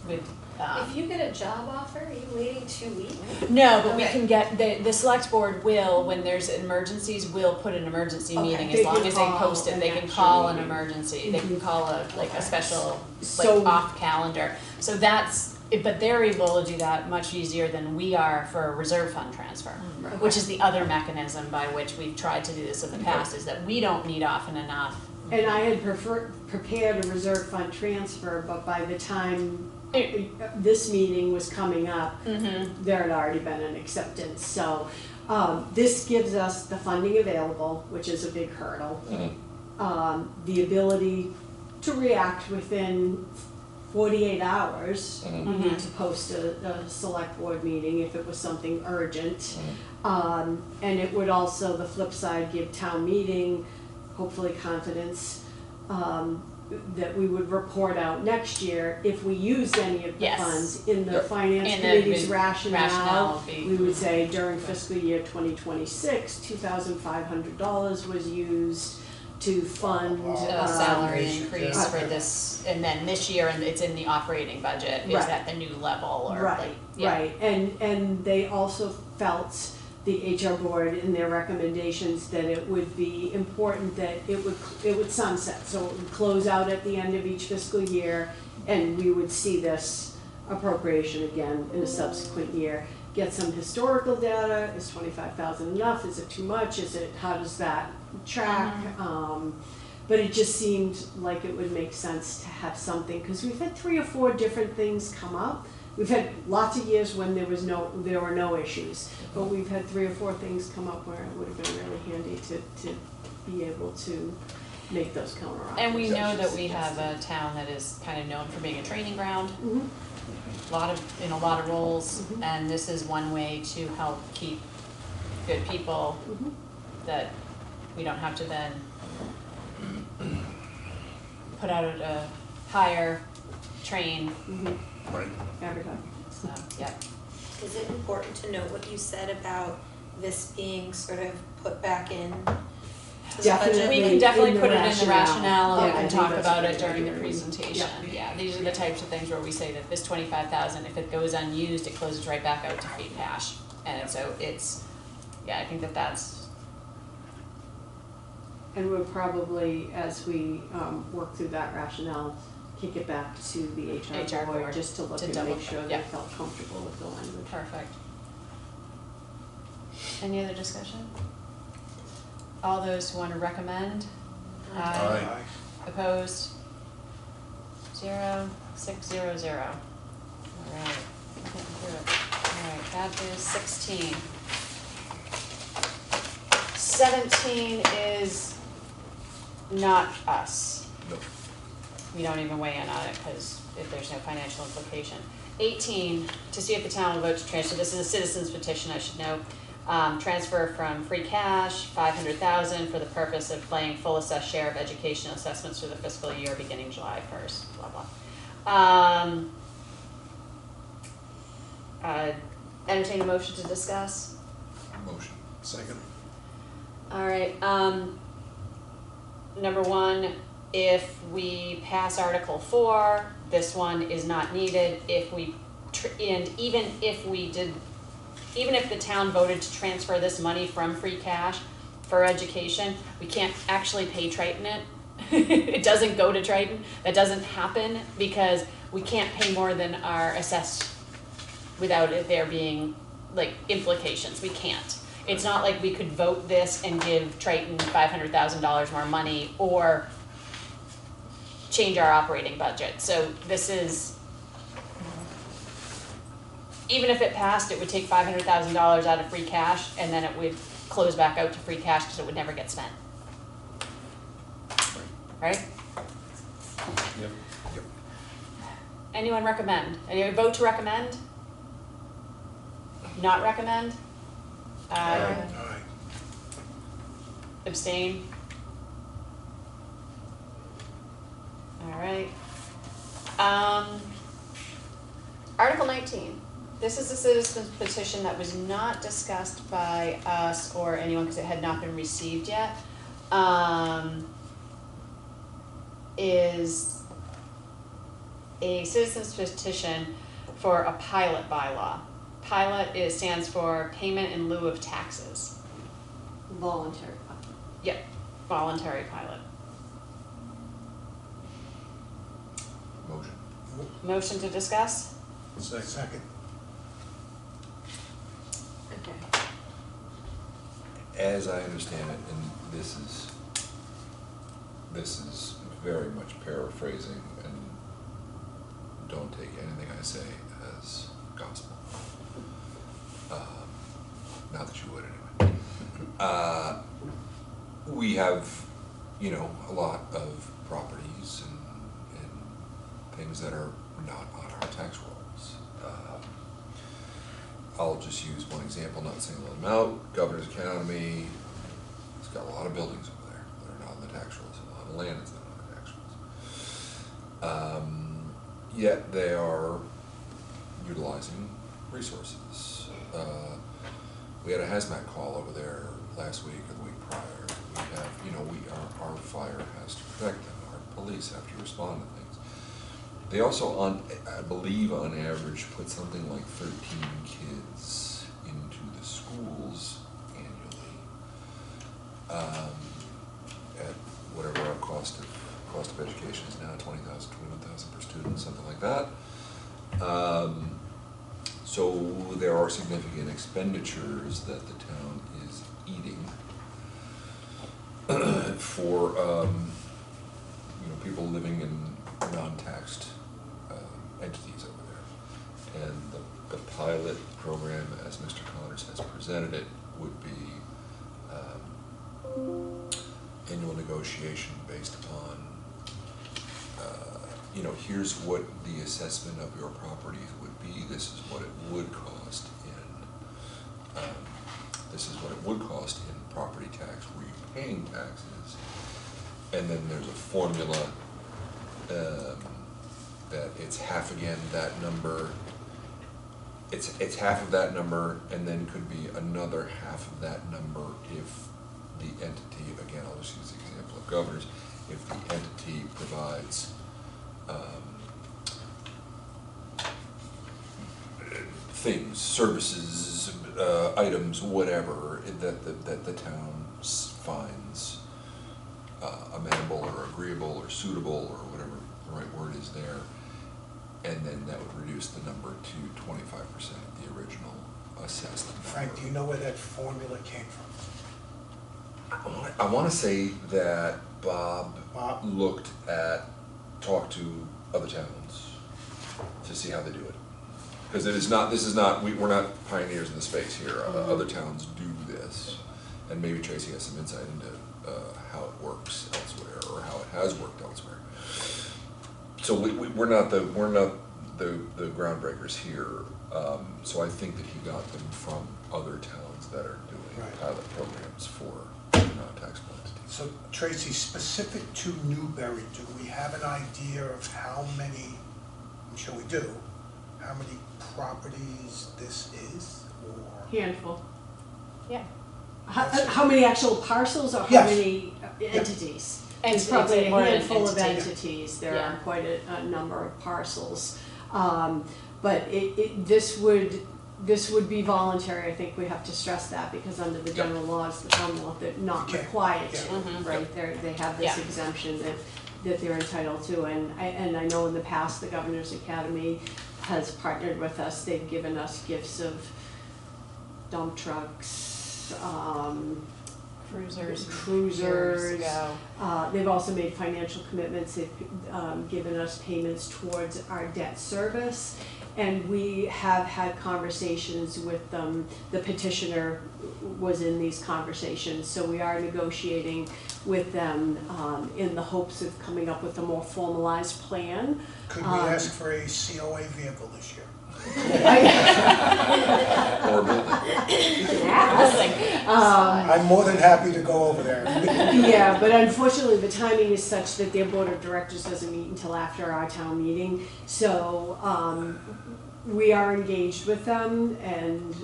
with, if you get a job offer, are you waiting 2 weeks? no, but we Okay. can get, the select board will, when there's emergencies, will put an emergency Okay. meeting, They as long can as they call post it, an they can action call an meeting. emergency, they can call a, like a Okay. special, So- like off calendar. So that's, but they're able to do that much easier than we are for a reserve fund transfer. Right. Which is the other mechanism by which we've tried to do this in the past, is that we don't need often enough. And I had prepared a reserve fund transfer, but by the time this meeting was coming up, there had already been an acceptance, so, this gives us the funding available, which is a big hurdle. The ability to react within 48 hours. We need to post a select board meeting if it was something urgent. And it would also, the flip side, give town meeting, hopefully confidence, that we would report out next year if we used any of the Yes. funds. In the Yep. finance And the committee's rationale rationale, would be- we would say during fiscal year 2026, $2,500 was used to fund. Salary Um, increase yeah. for this, and then this year, and it's in the operating budget, is Right. at the new level, or Right, like, yeah. right, and they also felt, the HR board in their recommendations, that it would be important that it would sunset, so it would close out at the end of each fiscal year, and we would see this appropriation again in a subsequent year. Get some historical data, is 25,000 enough, is it too much, how does that track? But it just seemed like it would make sense to have something, because we've had 3 or 4 different things come up. We've had lots of years when there were no issues, but we've had 3 or 4 things come up where it would have been really handy to be able to make those counter-offers. And we know that we have a town that is kind of known for being a training ground, Mhm. in a lot of roles, Mhm. and this is one way to help keep good people Mhm. that we don't have to then put out a hire, train, Mhm. Right. Advertise. so, yeah. Is it important to note what you said about this being sort of put back in to the Definitely. budget? We can definitely In the put it in the rationale. rationale, and we Yeah, I can think talk that's about a it good during the idea. presentation. Yeah. Yeah, these are the types of things where we say that this 25,000, if it goes unused, it closes right back out to free cash. And so it's, yeah, I think that that's, And we'll probably, as we work through that rationale, kick it back to the HR HR board board just to look to and double make sure check, they yeah. felt comfortable with the language. perfect. Any other discussion? All those who want to recommend? Aye. Opposed? 0, 6, 0, 0. All right, getting through it. All right, that is 16. 17 is not us. No. We don't even weigh in on it because if there's no financial implication. 18, to see if the town will vote to transfer, this is a citizen's petition, I should know. Transfer from free cash, 500,000 for the purpose of paying full assessed share of educational assessments for the fiscal year beginning July 1st, blah, blah. Entertain a motion to discuss. Motion. Second. All right, number 1, if we pass Article 4, this one is not needed. And even if the town voted to transfer this money from free cash for education, we can't actually pay Triton it. It doesn't go to Triton. That doesn't happen because we can't pay more than our assessed without it there being like implications. We can't. It's not like we could vote this and give Triton $500,000 more money or change our operating budget. So this is, even if it passed, it would take $500,000 out of free cash and then it would close back out to free cash because it would never get spent. Right? Yep. Anyone recommend? Anyone vote to recommend? Not recommend? Aye. Aye. Abstain? All right. Article 19. This is a citizen's petition that was not discussed by us or anyone because it had not been received yet. Is a citizen's petition for a pilot bylaw. Pilot stands for payment in lieu of taxes. Voluntary. Yep, voluntary pilot. Motion. Motion to discuss? Second. Okay. As I understand it, and this is very much paraphrasing, and don't take anything I say as gospel. Not that you would anyway. We have, a lot of properties and things that are not on our tax rolls. I'll just use one example, not single them out. Governor's Academy, it's got a lot of buildings over there that are not on the tax rolls, a lot of land that's not on the tax rolls. Yet they are utilizing resources. We had a hazmat call over there last week or the week prior. We have, our fire has to protect them, our police have to respond to things. They also, I believe on average, put something like 13 kids into the schools annually. At whatever our cost of education is now, 20,000, 21,000 per student, something like that. So there are significant expenditures that the town is eating for people living in non-taxed entities over there. And the pilot program, as Mr. Connors has presented it, would be annual negotiation based upon, here's what the assessment of your properties would be, this is what it would cost in property tax, were you paying taxes? And then there's a formula that it's half again that number, it's half of that number, and then could be another half of that number if the entity, again, I'll just use the example of Governors, if the entity provides things, services, items, whatever, that the town finds amenable or agreeable or suitable or whatever the right word is there, and then that would reduce the number to 25% of the original assessed number. Frank, do you know where that formula came from? I want to say that Bob talked to other towns to see how they do it. Because we're not pioneers in the space here. Other towns do this, and maybe Tracy has some insight into how it works elsewhere or how it has worked elsewhere. So we're not the groundbreakers here. So I think that he got them from other towns that are doing Right. pilot programs for non-taxable entities. So Tracy, specific to Newbury, do we have an idea of how many, I'm sure we do, how many properties this is, or? Handful. Yeah. How many actual parcels or how Yes. many entities? And It's probably it's a more than an handful of entity. entities, there Yeah. are quite a number of parcels. But this would be voluntary, I think we have to stress that, because under the general laws, the Commonwealth, they're not Okay. required Yeah. to, Mhm. right? They have this Yeah. exemption that they're entitled to, and I know in the past, the Governor's Academy has partnered with us, they've given us gifts of dump trucks, Cruisers. Cruisers. Years ago. They've also made financial commitments, they've given us payments towards our debt service, and we have had conversations with them. The petitioner was in these conversations, so we are negotiating with them in the hopes of coming up with a more formalized plan. Could we ask for a COA vehicle this year? Or a building. I'm more than happy to go over there. Yeah, but unfortunately, the timing is such that their board of directors doesn't meet until after our town meeting. So we are engaged with them, and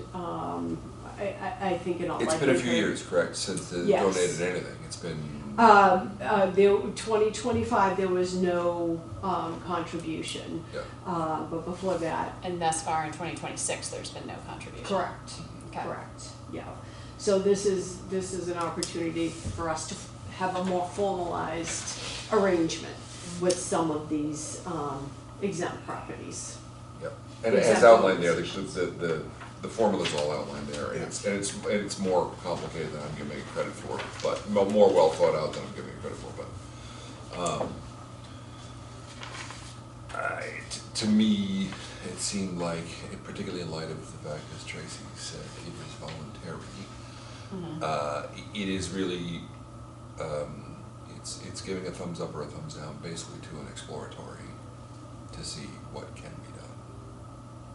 I think in all It's likelihood. been a few years, correct, since they Yes. donated anything? It's been, There, 2025, there was no contribution, yeah. but before that, And thus far in 2026, there's been no contribution. correct. Okay. Correct, yeah. So this is an opportunity for us to have a more formalized arrangement with some of these exempt properties. Yep, and as Exactly. outlined there, the formula's all outlined there, and it's more complicated than I'm giving it credit for, but more well thought out than I'm giving it credit for, but, to me, it seemed like, particularly in light of the fact, as Tracy said, it is voluntary. It is really, it's giving a thumbs up or a thumbs down, basically to an exploratory, to see what can be done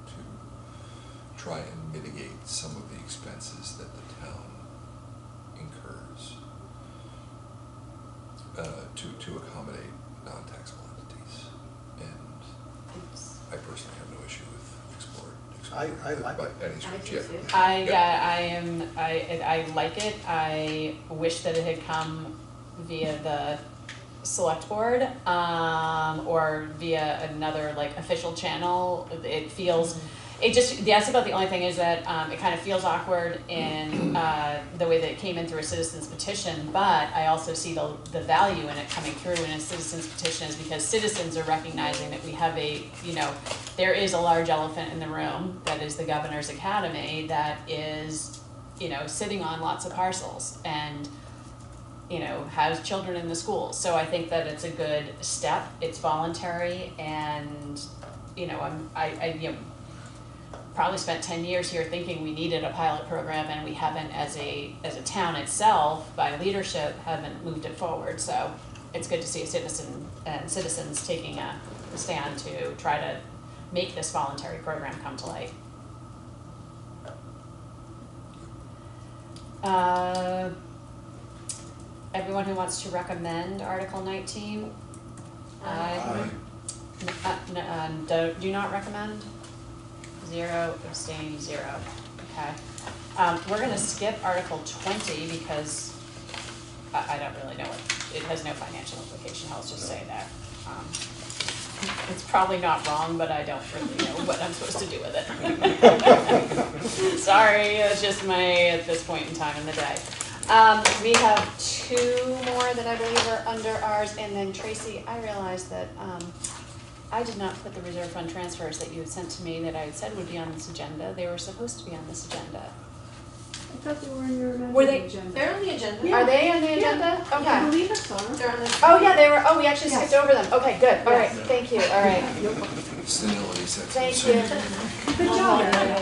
to try and mitigate some of the expenses that the town incurs to accommodate non-taxable entities. And I personally have no issue with I like by it. any stretch, yeah. I like it. I wish that it had come via the select board, or via another like official channel. It feels, that's about the only thing is that, it kind of feels awkward in, the way that it came in through a citizen's petition, but I also see the value in it coming through in a citizen's petition is because citizens are recognizing that we have there is a large elephant in the room, that is the Governor's Academy, that is, sitting on lots of parcels, and has children in the schools. So I think that it's a good step. It's voluntary, and I probably spent 10 years here thinking we needed a pilot program, and we haven't, as a town itself, by leadership, haven't moved it forward. So it's good to see citizens taking a stand to try to make this voluntary program come to light. Everyone who wants to recommend Article 19? Aye. Do not recommend? 0, abstain, 0. Okay. We're gonna skip Article 20 because I don't really know it has no financial implication, I'll just say that. It's probably not wrong, but I don't really know what I'm supposed to do with it. Sorry, it's just at this point in time in the day. We have 2 more that I believe are under ours, and then Tracy, I realized that I did not put the reserve fund transfers that you had sent to me that I had said would be on this agenda. They were supposed to be on this agenda. I thought they were in your Were they- agenda. They're on the agenda. Yeah. Are they on the agenda? I Okay. believe I saw them. They're on the. Oh, yeah, they were, we actually Yes. skipped over them. Okay, good, all right, Yes. thank you, all right. Senility section. Thank you. Good job, Erin.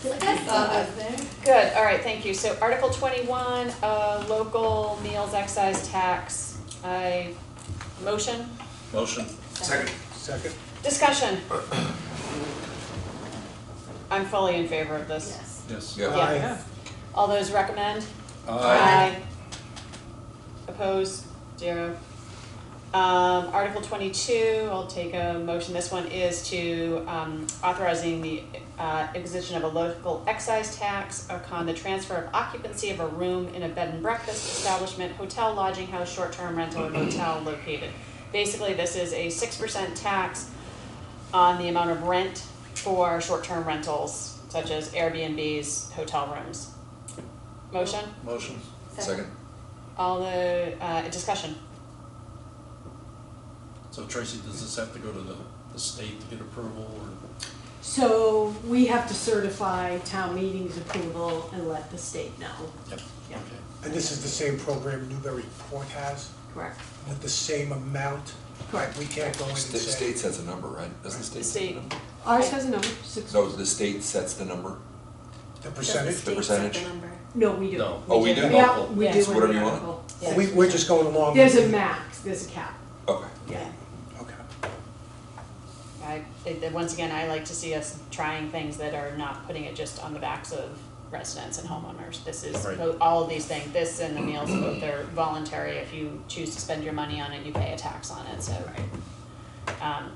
Like I saw that there. Good, all right, thank you. So Article 21, local meals excise tax. Motion, Motion. Second. Second? discussion. I'm fully in favor of this. Yes. Yes. Yeah. Yeah. Yeah. All those recommend? Aye. Opposed? 0. Article 22, I'll take a motion. This one is to authorizing the imposition of a local excise tax upon the transfer of occupancy of a room in a bed and breakfast establishment, hotel, lodging house, short-term rental, or motel located. Basically, this is a 6% tax on the amount of rent for short-term rentals, such as Airbnbs, hotel rooms. Motion? Motion. Second. All the discussion? So Tracy, does this have to go to the state to get approval, or? So we have to certify town meeting's approval and let the state know. Yep. Yeah. Okay. And this is the same program Newburyport has, Correct. with the same amount? Correct. We can't go in and The say. state sets a number, right? Doesn't the state set State. a number? Ours has a number, 6. No, the state sets the number. The percentage? Does the state percentage? set the number? No, we do. No. Oh, we do? Yeah, we Yeah. do. So in whatever the you want? article. Yeah. We're just going along. There's with a the- max, there's a cap. Okay. Yeah. Okay. Once again, I like to see us trying things that are not putting it just on the backs of residents and homeowners. This is, Right. all of these things, this and the meals, both are voluntary. If you choose to spend your money on it, you pay a tax on it, so.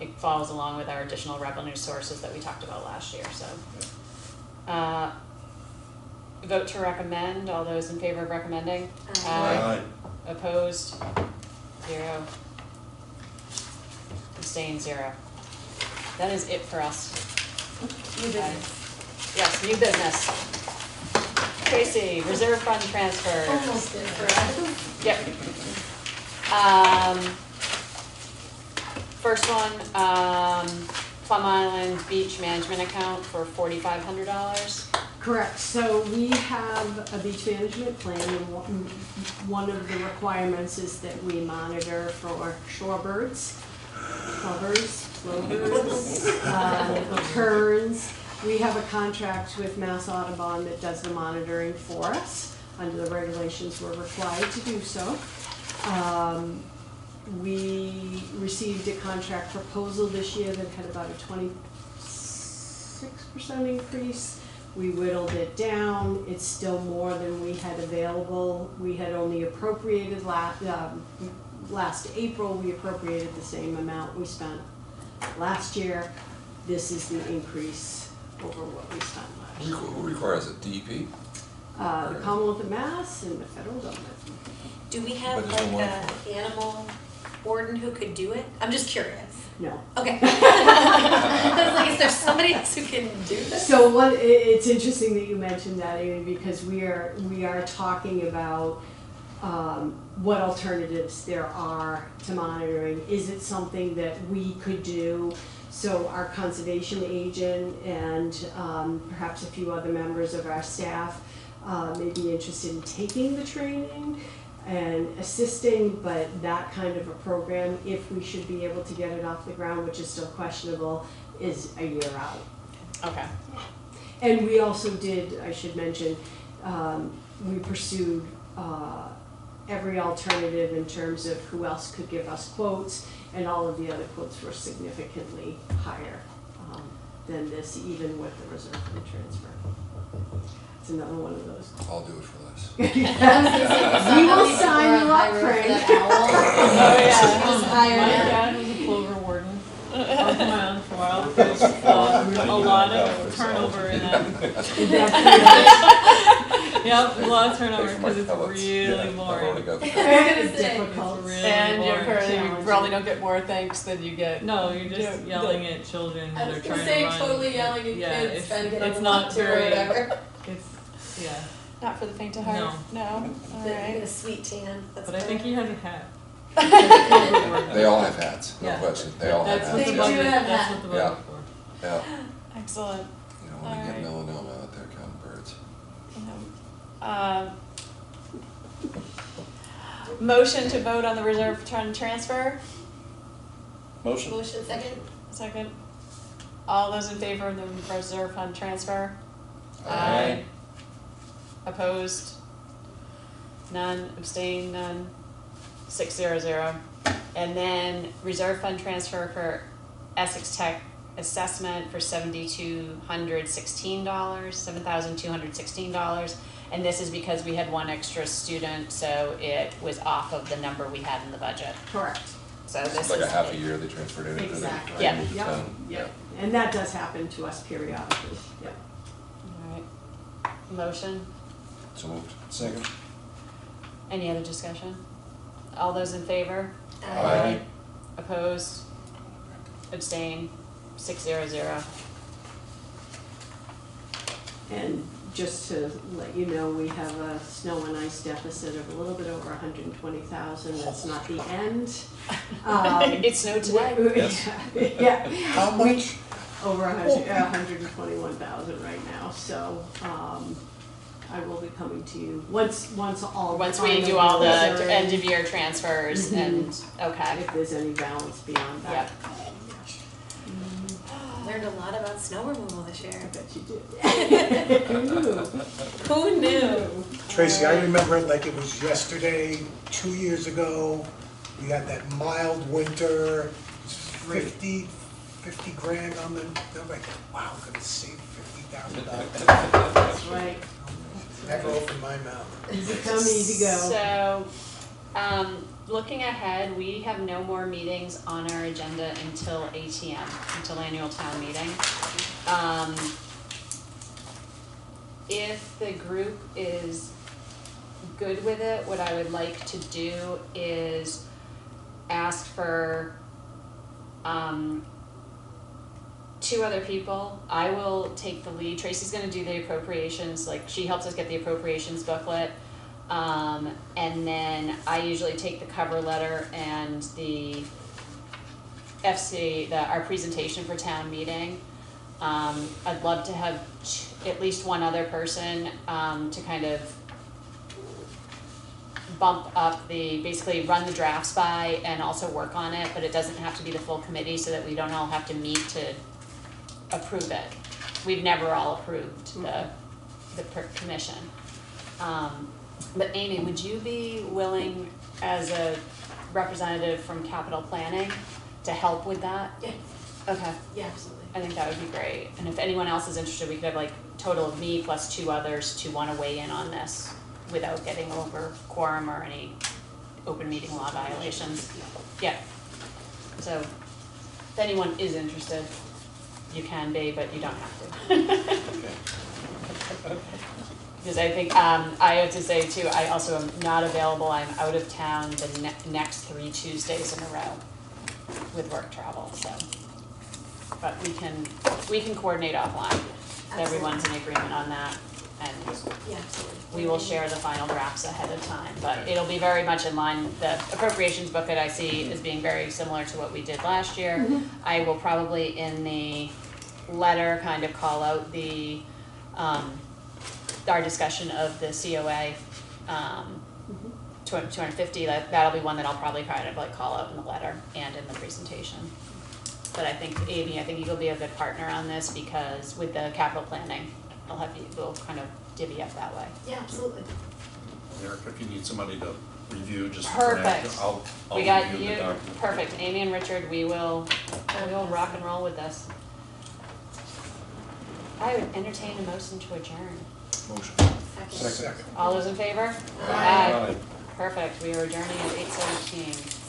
It follows along with our additional revenue sources that we talked about last year, so. Vote to recommend, all those in favor of recommending? Aye. Opposed? 0. Abstained, 0. That is it for us. New business. Yes, new business. Tracy, reserve fund transfers. Almost did for us. Yep. First one, Plum Island Beach Management Account for $4,500. Correct, so we have a beach management plan, and one of the requirements is that we monitor for shorebirds, plovers, terns. We have a contract with Mass Audubon that does the monitoring for us. Under the regulations, we're required to do so. We received a contract proposal this year that had about a 26% increase. We whittled it down. It's still more than we had available. We had only appropriated last April, we appropriated the same amount we spent last year. This is the increase over what we spent last year. Who requires it? DEP? The Commonwealth of Mass and the federal government. Do we have But there's no like one an animal warden who could do it? I'm just curious. No. Okay. I was like, is there somebody else who can do this? So it's interesting that you mentioned that, Amy, because we are talking about what alternatives there are to monitoring. Is it something that we could do? So our conservation agent and perhaps a few other members of our staff may be interested in taking the training. and assisting, but that kind of a program, if we should be able to get it off the ground, which is still questionable, is a year out. Okay. And we also did, I should mention, we pursued every alternative in terms of who else could give us quotes, and all of the other quotes were significantly higher than this, even with the reserve fund transfer. It's another one of those. I'll do it for less. We will sign you up, Frank. Oh, yeah. She was My hired. dad was a Clover warden. Worked around for a while. There's a lot of turnover in that. Yep, a lot of turnover because it's really I've already boring. got the. Very difficult. It's really And you're boring. currently, you challenging. probably don't get more thanks than you get. No, you're just Yeah, yelling at children I that was are gonna trying say to run. totally yelling at Yeah, kids trying to get on it's the not launcher or very, whatever. it's, yeah. Not for the faint of heart? No? Get Alright. a sweet tan. That's But I think better. he has a hat. They all have hats, no Yeah. question, they all have That's hats, what the They yeah. do budget, have that's that. what the Yeah. budget's for. Yeah, Excellent. you don't wanna get Alright. melanoma out there counting birds. Motion to vote on the reserve fund transfer, Motion? Motion second? second. All those in favor of the reserve fund transfer? Aye. Opposed? None, abstained, none, 600. And then reserve fund transfer for Essex Tech assessment for $7,216, $7,216. And this is because we had one extra student, so it was off of the number we had in the budget. Correct. So this It's is. like a half a year they transferred in. Exactly. Yeah. Yep, yep. And that does happen to us periodically, yep. Alright, motion, So moved. Second? any other discussion? All those in favor? Aye. Opposed? Abstain? 600. And just to let you know, we have a snow and ice deficit of a little bit over 120,000, that's not the end. It snowed today. Yes. Yeah. How much? Over 121,000 right now, so, I will be coming to you, once all the Once we final do all the bills are in, end of year transfers and, okay, if there's any balance beyond that. yep. Learned a lot about snow removal this year. I bet you did. Who knew? Tracy, I remember it like it was yesterday, 2 years ago. We had that mild winter, 50 grand on the, I'm like, wow, I'm gonna save $50,000. That's right. Never opened my mouth. Easy come, easy go. So, looking ahead, we have no more meetings on our agenda until ATM, until annual town meeting. If the group is good with it, what I would like to do is ask for, 2 other people. I will take the lead. Tracy's gonna do the appropriations, like she helps us get the appropriations booklet. And then I usually take the cover letter and the our presentation for town meeting. I'd love to have at least one other person, to kind of bump up basically run the drafts by and also work on it, but it doesn't have to be the full committee so that we don't all have to meet to approve it. We've never all approved the commission. But Amy, would you be willing, as a representative from capital planning, to help with that? Yeah, Okay, yeah, absolutely. I think that would be great. And if anyone else is interested, we could have like total of me plus 2 others to wanna weigh in on this without getting over quorum or any open meeting law violations. Yeah. So, if anyone is interested, you can be, but you don't have to. Because I think, I have to say too, I also am not available, I'm out of town the next 3 Tuesdays in a row with work travel, so. But we can coordinate offline, if everyone's in agreement on that, and Yeah, absolutely. we will share the final drafts ahead of time, but it'll be very much in line, the appropriations booklet I see as being very similar to what we did last year. I will probably in the letter kind of call out our discussion of the COA, 250, that'll be one that I'll probably kind of like call out in the letter and in the presentation. But I think, Amy, I think you'll be a good partner on this because with the capital planning, we'll kind of divvy up that way. Yeah, absolutely. Eric, if you need somebody to review, just Perfect. draft, I'll We got review the you, document. perfect, Amy and Richard, we will rock and roll with this. I would entertain a motion to adjourn. Motion. Second. Second. All those in favor? Aye. Aye. Perfect, we are adjourning at 8:17.